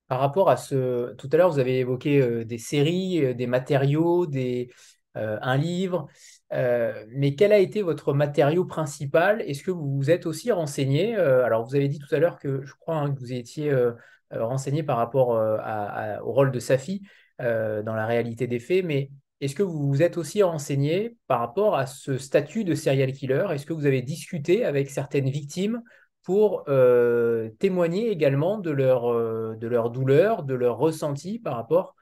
A: Par rapport à ce... Tout à l'heure, vous avez évoqué des séries, des matériaux, un livre. Mais quel a été votre matériau principal? Est-ce que vous vous êtes aussi renseigné? Alors, vous avez dit tout à l'heure que je crois que vous étiez renseigné par rapport au rôle de Safi dans la réalité des faits, mais est-ce que vous vous êtes aussi renseigné par rapport à ce statut de serial killer? Est-ce que vous avez discuté avec certaines victimes pour témoigner également de leur douleur, de leur ressenti par rapport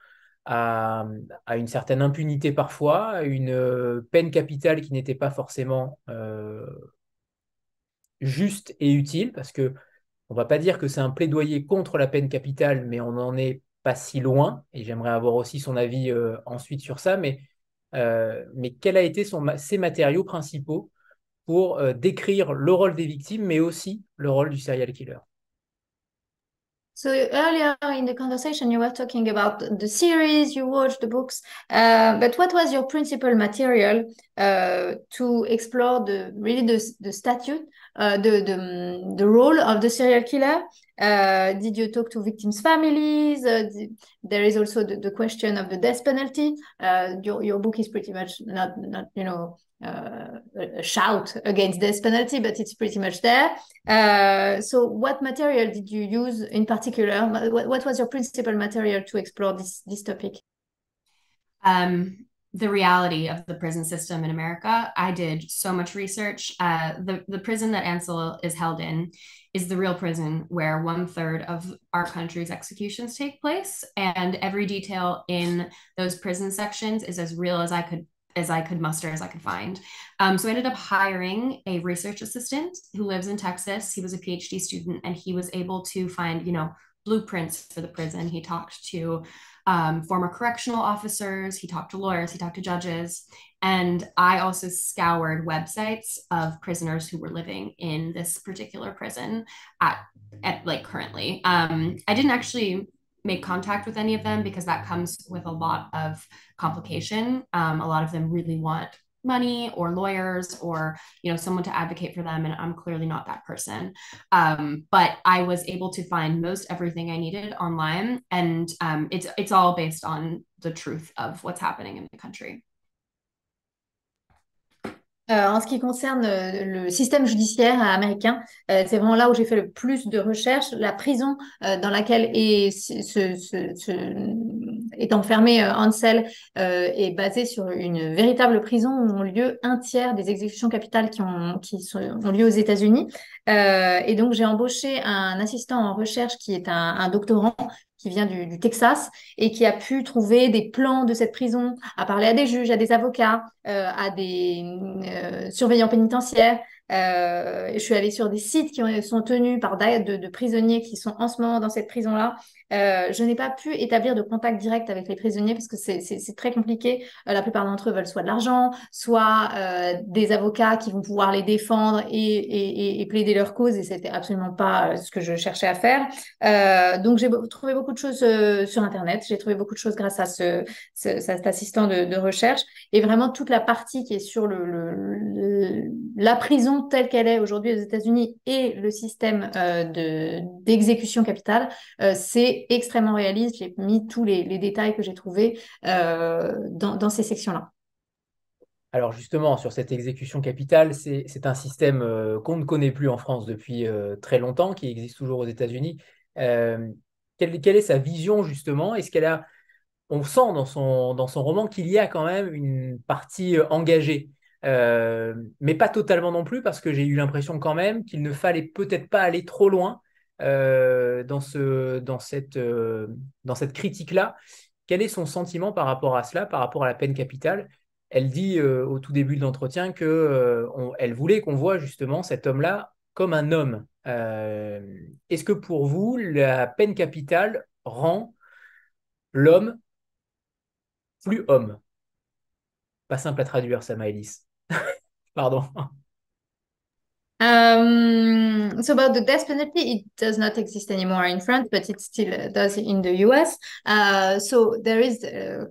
A: à, à une certaine impunité parfois, à une peine capitale qui n'était pas forcément juste et utile, parce que on va pas dire que c'est un plaidoyer contre la peine capitale, mais on n'en est pas si loin, et j'aimerais avoir aussi son avis ensuite sur ça, mais quels a été ses matériaux principaux pour décrire le rôle des victimes, mais aussi le rôle du serial killer?
B: So earlier in the conversation, you were talking about the series you watched, the books, but what was your principal material to explore the statute, the role of the serial killer? Did you talk to victims' families? There is also the question of the death penalty. Your book is pretty much not a shout against death penalty, but it's pretty much there. So what material did you use in particular? What was your principal material to explore this topic?
C: The reality of the prison system in America. I did so much research. The prison that Ansel is held in is the real prison where 1/3 of our country's executions take place. And every detail in those prison sections is as real as I could muster, as I could find. So I ended up hiring a research assistant who lives in Texas. He was a PhD student and he was able to find, blueprints for the prison. He talked to former correctional officers, he talked to lawyers, he talked to judges. And I also scoured websites of prisoners who were living in this particular prison at like currently. I didn't actually make contact with any of them because that comes with a lot of complication. A lot of them really want money or lawyers or someone to advocate for them, and I'm clearly not that person. But I was able to find most everything I needed online, and it's all based on the truth of what's happening in the country.
B: En ce qui concerne le système judiciaire américain, c'est vraiment là où j'ai fait le plus de recherches. La prison dans laquelle est enfermé Ansel est basée sur une véritable prison où ont lieu 1/3 des exécutions capitales qui ont lieu aux États-Unis. Et donc, j'ai embauché un assistant en recherche qui est un doctorant qui vient du Texas et qui a pu trouver des plans de cette prison, à parler à des juges, à des avocats, à des surveillants pénitentiaires. Je suis allée sur des sites qui sont tenus par de prisonniers qui sont en ce moment dans cette prison-là. Je n'ai pas pu établir de contact direct avec les prisonniers parce que c'est très compliqué. La plupart d'entre eux veulent soit de l'argent, soit des avocats qui vont pouvoir les défendre et plaider leur cause, et c'était absolument pas ce que je cherchais à faire. Donc j'ai trouvé beaucoup de choses sur Internet, j'ai trouvé beaucoup de choses grâce à cet assistant de recherche, et vraiment toute la partie qui est sur la prison telle qu'elle est aujourd'hui aux États-Unis et le système d'exécution capitale, c'est extrêmement réaliste. J'ai mis tous les détails que j'ai trouvés dans ces sections-là.
A: Alors justement, sur cette exécution capitale, c'est un système qu'on ne connaît plus en France depuis très longtemps, qui existe toujours aux États-Unis. Euh, quelle est sa vision justement? Est-ce qu'elle a, on sent dans son roman qu'il y a quand même une partie engagée, mais pas totalement non plus, parce que j'ai eu l'impression quand même qu'il ne fallait peut-être pas aller trop loin dans cette critique-là. Quel est son sentiment par rapport à cela, par rapport à la peine capitale? Elle dit au tout début de l'entretien que elle voulait qu'on voit justement cet homme-là comme un homme. Est-ce que pour vous, la peine capitale rend l'homme plus homme? Pas simple à traduire, ça, Maëlys. Pardon.
B: So about the death penalty, it does not exist anymore in France, but it still does in the US. So there is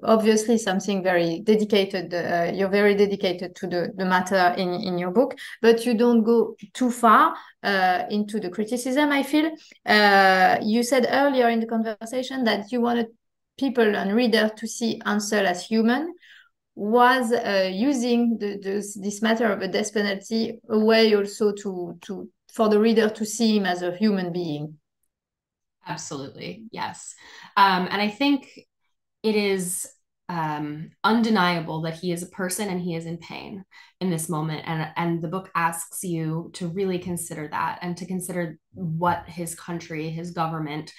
B: obviously something very dedicated. You're very dedicated to the matter in your book, but you don't go too far into the criticism, I feel. You said earlier in the conversation that you wanted people and readers to see Ansel as human. Was using this matter of a death penalty a way also for the reader to see him as a human being?
C: Absolutely, yes. And I think it is undeniable that he is a person and he is in pain in this moment. And the book asks you to really consider that and to consider what his country, his government,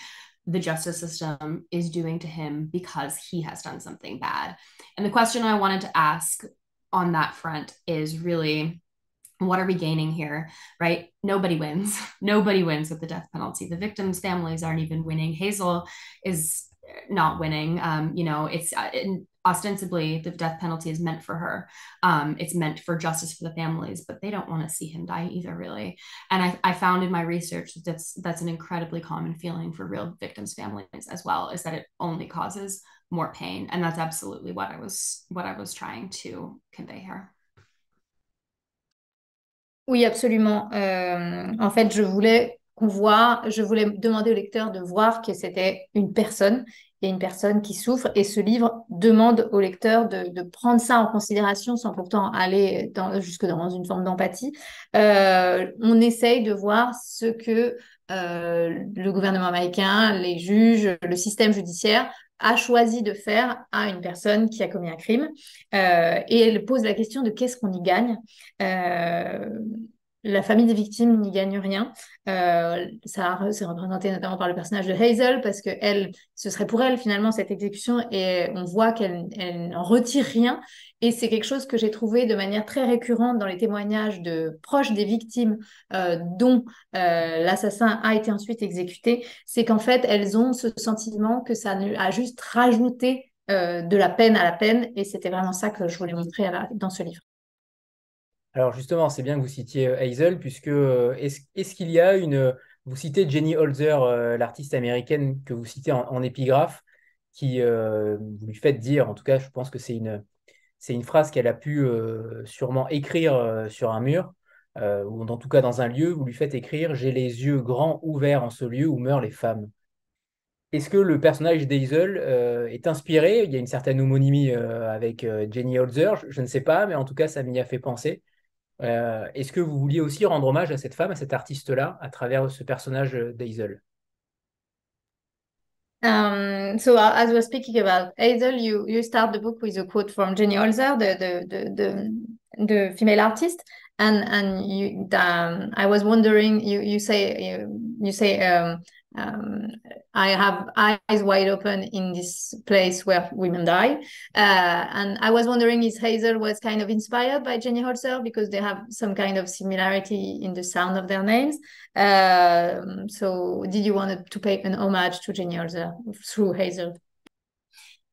C: the justice system is doing to him because he has done something bad. And the question I wanted to ask on that front is really, what are we gaining here, right? Nobody wins. Nobody wins with the death penalty. The victims' families aren't even winning. Hazel is not winning. It's ostensibly the death penalty is meant for her. It's meant for justice for the families, but they don't want to see him die either, really. And I found in my research that that's an incredibly common feeling for real victims' families as well, is that it only causes more pain. And that's absolutely what I was trying to convey here.
B: Oui, absolument. En fait, je voulais demander au lecteur de voir que c'était une personne, et une personne qui souffre. Et ce livre demande au lecteur de prendre ça en considération sans pourtant aller jusque dans une forme d'empathie. On essaye de voir ce que le gouvernement américain, les juges, le système judiciaire a choisi de faire à une personne qui a commis un crime. Et elle pose la question de qu'est-ce qu'on y gagne. La famille des victimes n'y gagne rien. C'est représenté notamment par le personnage de Hazel, parce que ce serait pour elle finalement cette exécution, et on voit qu'elle n'en retire rien. Et c'est quelque chose que j'ai trouvé de manière très récurrente dans les témoignages de proches des victimes dont l'assassin a été ensuite exécuté. C'est qu'en fait, elles ont ce sentiment que ça a juste rajouté de la peine à la peine. Et c'était vraiment ça que je voulais montrer dans ce livre.
A: Alors justement, c'est bien que vous citiez Hazel, puisque est-ce qu'il y a vous citez Jenny Holzer, l'artiste américaine que vous citez en épigraphe, qui vous lui faites dire, en tout cas, je pense que c'est une phrase qu'elle a pu sûrement écrire sur un mur, ou en tout cas dans un lieu, vous lui faites écrire: j'ai les yeux grands ouverts en ce lieu où meurent les femmes. Est-ce que le personnage d'Hazel est inspiré? Il y a une certaine homonymie avec Jenny Holzer, je ne sais pas, mais en tout cas, ça m'y a fait penser. Est-ce que vous vouliez aussi rendre hommage à cette femme, à cet artiste-là, à travers ce personnage d'Hazel?
B: So as we're speaking about Hazel, you start the book with a quote from Jenny Holzer, the female artist, and I was wondering, you say I have eyes wide open in this place where women die. And I was wondering if Hazel was kind of inspired by Jenny Holzer because they have some kind of similarity in the sound of their names. So did you want to pay an homage to Jenny Holzer through Hazel?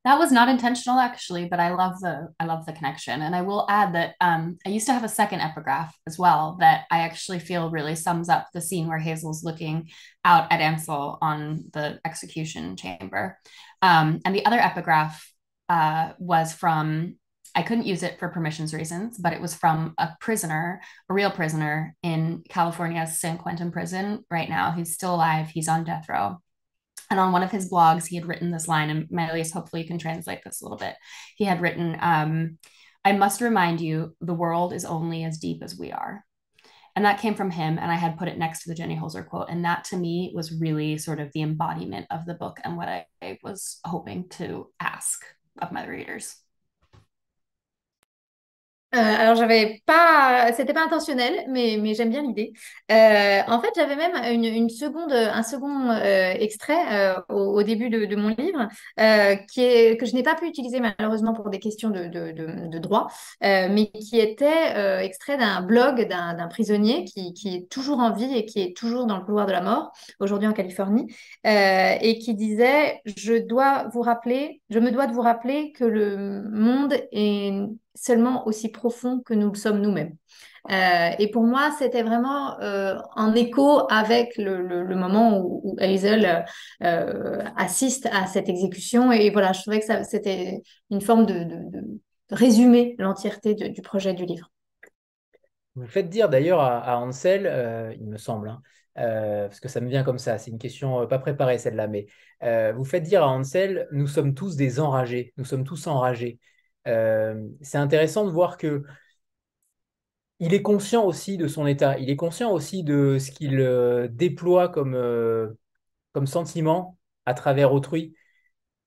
C: That was not intentional, actually, but I love the connection. And I will add that I used to have a second epigraph as well that I actually feel really sums up the scene where Hazel's looking out at Ansel on the execution chamber. And the other epigraph was from, I couldn't use it for permissions reasons, but it was from a prisoner, a real prisoner in California's San Quentin prison right now. He's still alive. He's on death row. And on one of his blogs, he had written this line, and Maëlys, hopefully you can translate this a little bit. He had written, I must remind you, the world is only as deep as we are. And that came from him, and I had put it next to the Jenny Holzer quote. And that to me was really sort of the embodiment of the book and what I was hoping to ask of my readers.
B: Alors c'était pas intentionnel, mais j'aime bien l'idée. En fait, j'avais même un second extrait au début de mon livre que je n'ai pas pu utiliser malheureusement pour des questions de droit, mais qui était extrait d'un blog d'un prisonnier qui est toujours en vie et qui est toujours dans le couloir de la mort, aujourd'hui en Californie, et qui disait, je me dois de vous rappeler que le monde est seulement aussi profond que nous le sommes nous-mêmes. Et pour moi, c'était vraiment en écho avec le moment où Hazel assiste à cette exécution. Et voilà, je trouvais que c'était une forme de résumer l'entièreté du projet du livre.
A: Vous faites dire d'ailleurs à Ansel, il me semble, hein, parce que ça me vient comme ça, c'est une question pas préparée celle-là, mais vous faites dire à Ansel, nous sommes tous des enragés, nous sommes tous enragés. C'est intéressant de voir que il est conscient aussi de son état, il est conscient aussi de ce qu'il déploie comme sentiment à travers autrui.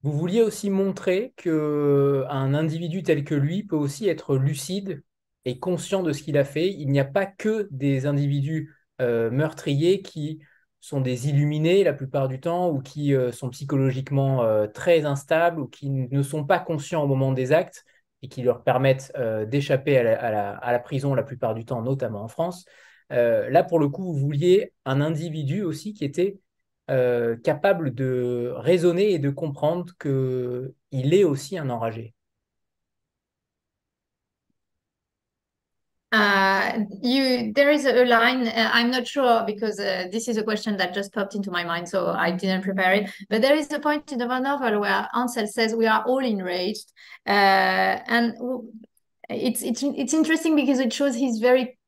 A: Vous vouliez aussi montrer qu'un individu tel que lui peut aussi être lucide et conscient de ce qu'il a fait. Il n'y a pas que des individus meurtriers qui sont des illuminés la plupart du temps ou qui sont psychologiquement très instables ou qui ne sont pas conscients au moment des actes et qui leur permettent d'échapper à la prison la plupart du temps, notamment en France. Là, pour le coup, vous vouliez un individu aussi qui était capable de raisonner et de comprendre qu'il est aussi un enragé.
B: There is a line, I'm not sure because this is a question that just popped into my mind, so I didn't prepare it. But there is a point in the novel where Ansel says we are all enraged. And it's interesting because it shows he's very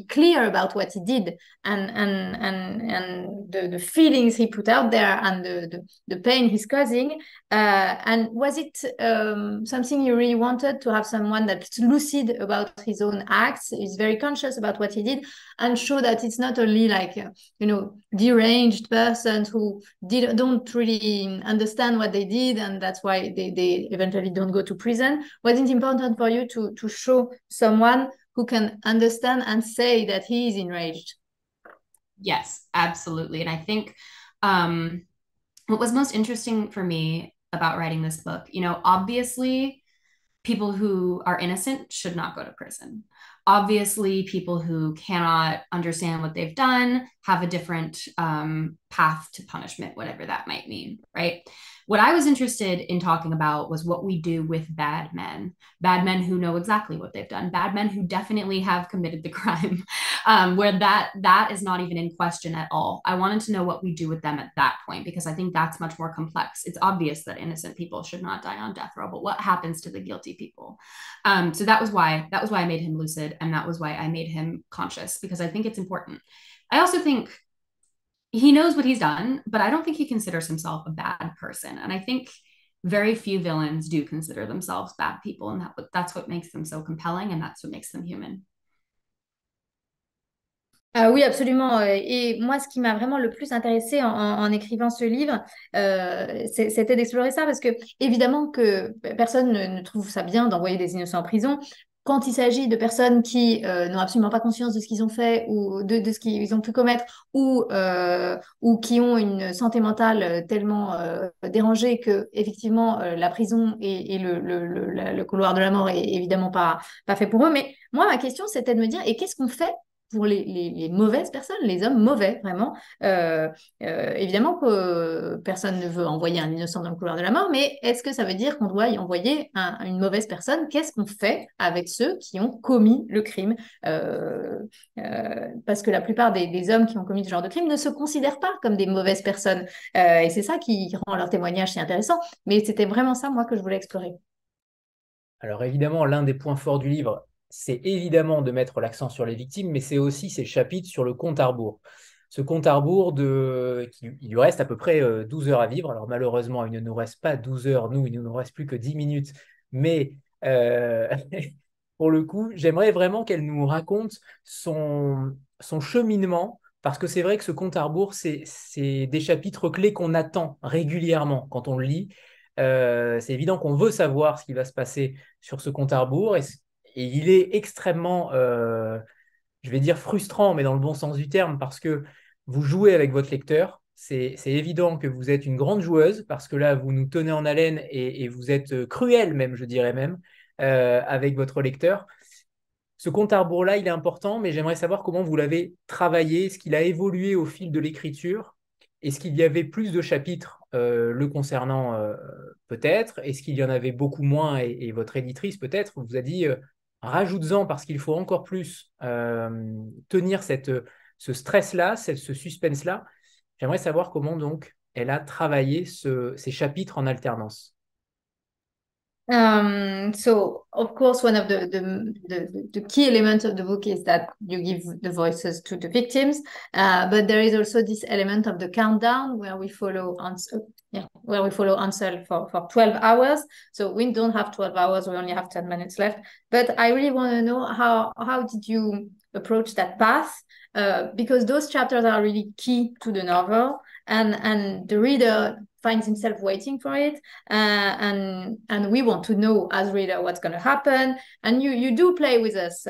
B: clear about what he did and the feelings he put out there and the pain he's causing. And was it something you really wanted to have someone that's lucid about his own acts, is very conscious about what he did, and show that it's not only like deranged persons who don't really understand what they did and that's why they eventually don't go to prison? Was it important for you to show someone who can understand and say that he is enraged?
C: Yes, absolutely. And I think what was most interesting for me about writing this book, obviously people who are innocent should not go to prison. Obviously, people who cannot understand what they've done have a different path to punishment, whatever that might mean, right? What I was interested in talking about was what we do with bad men who know exactly what they've done, bad men who definitely have committed the crime, where that is not even in question at all. I wanted to know what we do with them at that point, because I think that's much more complex. It's obvious that innocent people should not die on death row, but what happens to the guilty people? So that was why I made him lucid, and that was why I made him conscious, because I think it's important. I also think he knows what he's done, but I don't think he considers himself a bad person. And I think very few villains do consider themselves bad people. And that's what makes them so compelling. And that's what makes them human.
B: Oui, absolument. Et moi, ce qui m'a vraiment le plus intéressé en écrivant ce livre, c'était d'explorer ça parce que, évidemment, que personne ne trouve ça bien d'envoyer des innocents en prison. quand il s'agit de personnes qui n'ont absolument pas conscience de ce qu'ils ont fait ou de ce qu'ils ont pu commettre ou qui ont une santé mentale tellement dérangée que effectivement la prison et le couloir de la mort est évidemment pas fait pour eux. Mais moi, ma question, c'était de me dire, et qu'est-ce qu'on fait pour les mauvaises personnes, les hommes mauvais, vraiment. Évidemment que personne ne veut envoyer un innocent dans le couloir de la mort, mais est-ce que ça veut dire qu'on doit y envoyer une mauvaise personne? Qu'est-ce qu'on fait avec ceux qui ont commis le crime? Parce que la plupart des hommes qui ont commis ce genre de crime ne se considèrent pas comme des mauvaises personnes. Et c'est ça qui rend leur témoignage si intéressant. Mais c'était vraiment ça, moi, que je voulais explorer.
A: Alors évidemment, l'un des points forts du livre, c'est évidemment de mettre l'accent sur les victimes, mais c'est aussi ces chapitres sur le compte à rebours. Ce compte à rebours, il lui reste à peu près 12 heures à vivre. Alors malheureusement, il ne nous reste pas 12 heures, nous, il ne nous reste plus que 10 minutes. Mais pour le coup, j'aimerais vraiment qu'elle nous raconte son cheminement, parce que c'est vrai que ce compte à rebours, c'est des chapitres clés qu'on attend régulièrement quand on le lit. C'est évident qu'on veut savoir ce qui va se passer sur ce compte à rebours et il est extrêmement, je vais dire frustrant, mais dans le bon sens du terme, parce que vous jouez avec votre lecteur. C'est évident que vous êtes une grande joueuse parce que là, vous nous tenez en haleine et vous êtes cruel même, je dirais même, avec votre lecteur. Ce compte à rebours-là, il est important, mais j'aimerais savoir comment vous l'avez travaillé, est-ce qu'il a évolué au fil de l'écriture? Est-ce qu'il y avait plus de chapitres le concernant peut-être? Est-ce qu'il y en avait beaucoup moins et votre éditrice peut-être vous a dit rajoute-en parce qu'il faut encore plus tenir ce stress-là, ce suspense-là. J'aimerais savoir comment donc elle a travaillé ces chapitres en alternance.
B: So of course, one of the key elements of the book is that you give the voices to the victims, but there is also this element of the countdown where we follow Ansel for 12 hours. So we don't have 12 hours, we only have 10 minutes left. But I really want to know how did you approach that path? Because those chapters are really key to the novel, and the reader finds himself waiting for it, and we want to know as reader what's going to happen, and you do play with us.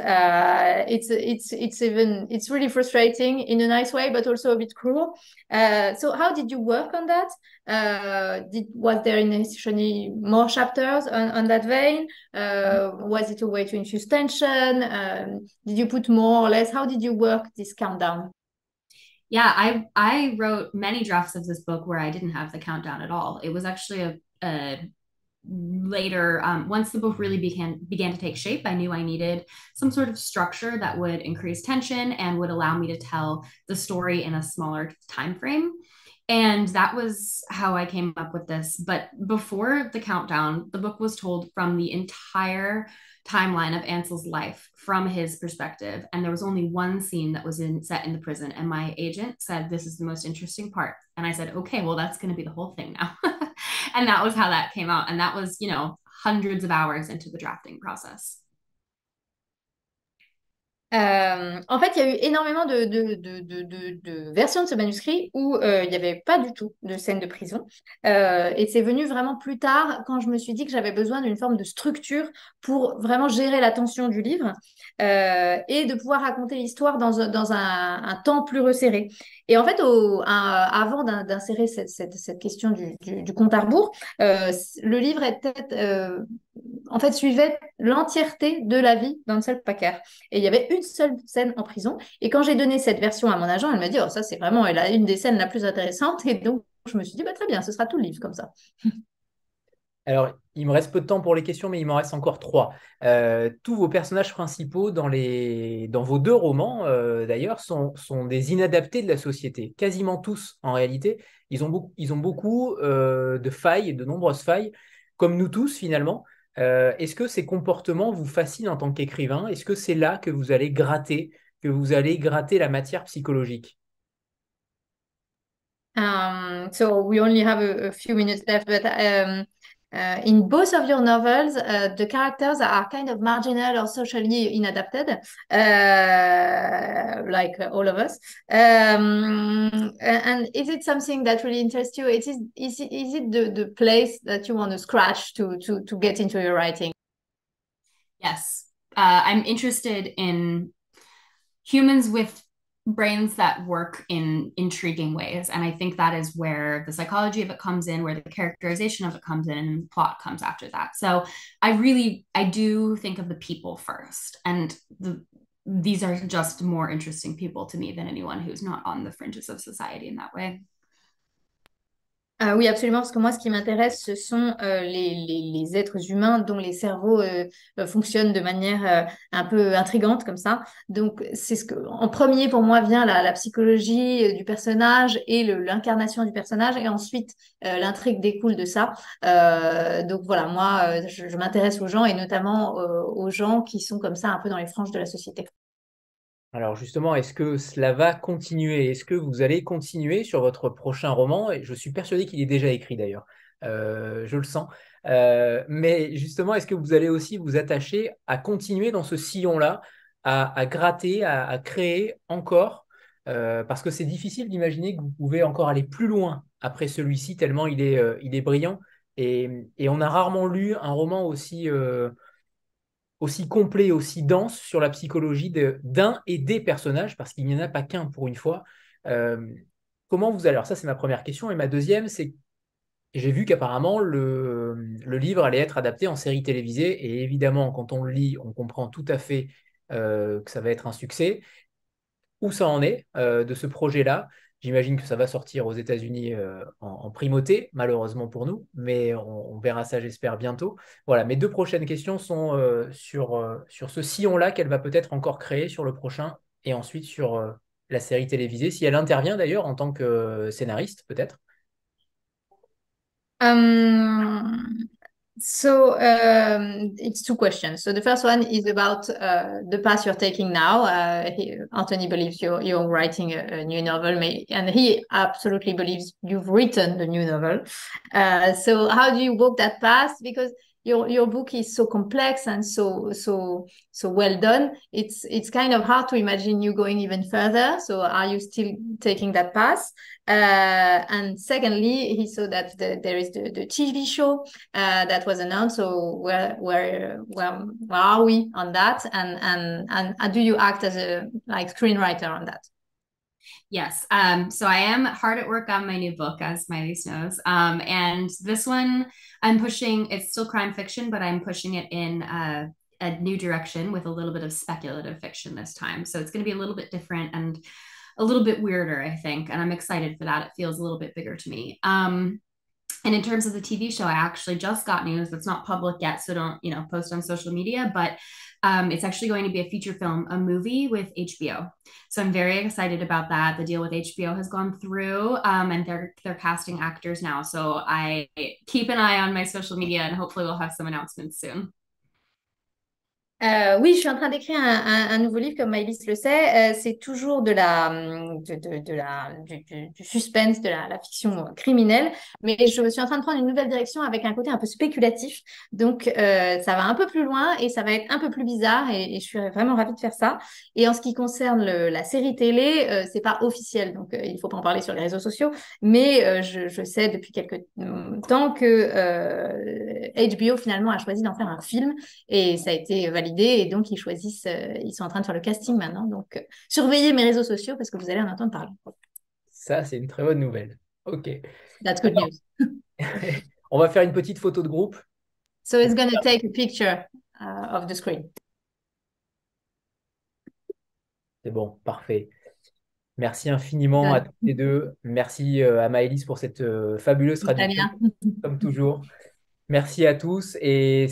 B: It's really frustrating in a nice way, but also a bit cruel. So how did you work on that? Was there initially more chapters on that vein? Was it a way to infuse tension? Did you put more or less? How did you work this countdown?
C: Yeah, I wrote many drafts of this book where I didn't have the countdown at all. It was actually a later, once the book really began to take shape, I knew I needed some sort of structure that would increase tension and would allow me to tell the story in a smaller time frame. And that was how I came up with this. But before the countdown, the book was told from the entire timeline of Ansel's life from his perspective. And there was only one scene that was set in the prison. And my agent said, this is the most interesting part. And I said, okay, well, that's going to be the whole thing now. And that was how that came out. And that was, hundreds of hours into the drafting process.
B: En fait, il y a eu énormément de versions de ce manuscrit où il n'y avait pas du tout de scène de prison. Et c'est venu vraiment plus tard quand je me suis dit que j'avais besoin d'une forme de structure pour vraiment gérer la tension du livre et de pouvoir raconter l'histoire dans un temps plus resserré. Et en fait, avant d'insérer cette question du compte à rebours, le livre en fait, suivait l'entièreté de la vie d'Ansel Packer. Et il y avait une seule scène en prison. Et quand j'ai donné cette version à mon agent, elle m'a dit, oh, ça, c'est vraiment une des scènes la plus intéressante. Et donc, je me suis dit, bah, très bien, ce sera tout le livre comme ça.
A: Alors, il me reste peu de temps pour les questions, mais il m'en reste encore 3. Tous vos personnages principaux dans vos 2 romans, d'ailleurs, sont des inadaptés de la société. Quasiment tous, en réalité. Ils ont beaucoup de failles, de nombreuses failles, comme nous tous, finalement. Est-ce que ces comportements vous fascinent en tant qu'écrivain? Est-ce que c'est là que vous allez gratter la matière psychologique?
B: So we only have a few minutes left, but in both of your novels, the characters are kind of marginal or socially inadapted, like all of us. And is it something that really interests you? Is it the place that you want to scratch to get into your writing?
C: Yes, I'm interested in humans with brains that work in intriguing ways. And I think that is where the psychology of it comes in, where the characterization of it comes in, and the plot comes after that. So I do think of the people first. And these are just more interesting people to me than anyone who's not on the fringes of society in that way.
B: Oui, absolument, parce que moi, ce qui m'intéresse, ce sont les êtres humains dont les cerveaux fonctionnent de manière un peu intrigante, comme ça. Donc, c'est ce que, en premier, pour moi, vient la psychologie du personnage et l'incarnation du personnage, et ensuite, l'intrigue découle de ça. Donc, voilà, moi, je m'intéresse aux gens, et notamment aux gens qui sont comme ça, un peu dans les franges de la société.
A: Alors justement, est-ce que cela va continuer? Est-ce que vous allez continuer sur votre prochain roman? Et je suis persuadé qu'il est déjà écrit d'ailleurs. Je le sens. Mais justement, est-ce que vous allez aussi vous attacher à continuer dans ce sillon-là, à gratter, à créer encore? Parce que c'est difficile d'imaginer que vous pouvez encore aller plus loin après celui-ci, tellement il est brillant. Et on a rarement lu un roman aussi complet, aussi dense sur la psychologie d'un et des personnages, parce qu'il n'y en a pas qu'un pour une fois. Euh, Comment vous allez... Alors ça, c'est ma première question. Et ma deuxième, c'est j'ai vu qu'apparemment, le livre allait être adapté en série télévisée. Et évidemment, quand on le lit, on comprend tout à fait que ça va être un succès. Où ça en est de ce projet-là? J'imagine que ça va sortir aux États-Unis en primauté, malheureusement pour nous, mais on verra ça, j'espère, bientôt. Voilà, mes deux prochaines questions sont sur ce sillon-là qu'elle va peut-être encore créer sur le prochain, et ensuite sur la série télévisée, si elle intervient d'ailleurs en tant que scénariste, peut-être.
B: Um, it's two questions. So the first one is about the path you're taking now. Anthony believes you're writing a new novel, and he absolutely believes you've written the new novel. So how do you walk that path? Because your book is so complex and so well done. It's kind of hard to imagine you going even further. So are you still taking that path? And secondly, he saw that there is the TV show that was announced. So where are we on that? And do you act as a screenwriter on that?
C: Yes. So I am hard at work on my new book, as Miley's knows. And this one I'm pushing, it's still crime fiction, but I'm pushing it in a new direction with a little bit of speculative fiction this time. So it's going to be a little bit different and a little bit weirder, I think. And I'm excited for that. It feels a little bit bigger to me. And in terms of the TV show, I actually just got news that's not public yet, so don't, post on social media, but it's actually going to be a feature film, a movie with HBO. So I'm very excited about that. The deal with HBO has gone through, and they're casting actors now. So I keep an eye on my social media, and hopefully we'll have some announcements soon.
B: Oui, je suis en train d'écrire un nouveau livre, comme Maëlys le sait. C'est toujours du suspense, de la fiction criminelle, mais je suis en train de prendre une nouvelle direction avec un côté un peu spéculatif. Donc, ça va un peu plus loin et ça va être un peu plus bizarre et je suis vraiment ravie de faire ça. Et en ce qui concerne la série télé, c'est pas officiel, donc il faut pas en parler sur les réseaux sociaux, mais je sais depuis quelques temps que HBO finalement a choisi d'en faire un film et ça a été validé. Et donc, ils sont en train de faire le casting maintenant. Donc, surveillez mes réseaux sociaux parce que vous allez en entendre parler.
A: Ça, c'est une très bonne nouvelle. OK.
B: That's good news.
A: On va faire une petite photo de groupe.
B: So it's going to take a picture of the screen.
A: C'est bon, parfait. Merci infiniment à tous les deux. Merci à Maëlys pour cette fabuleuse traduction, comme toujours. Merci à tous. Et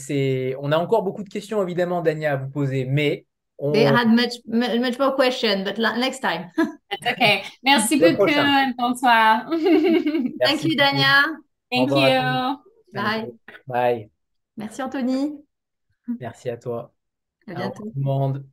A: on a encore beaucoup de questions, évidemment, Dania, à vous poser, mais
B: They had much more questions, but next time.
C: It's okay. Merci beaucoup et bonsoir.
B: Thank you, Dania.
C: Thank you.
B: Bye.
A: Bye.
B: Merci, Anthony.
A: Merci à toi.
B: À bientôt.
A: Tout le monde.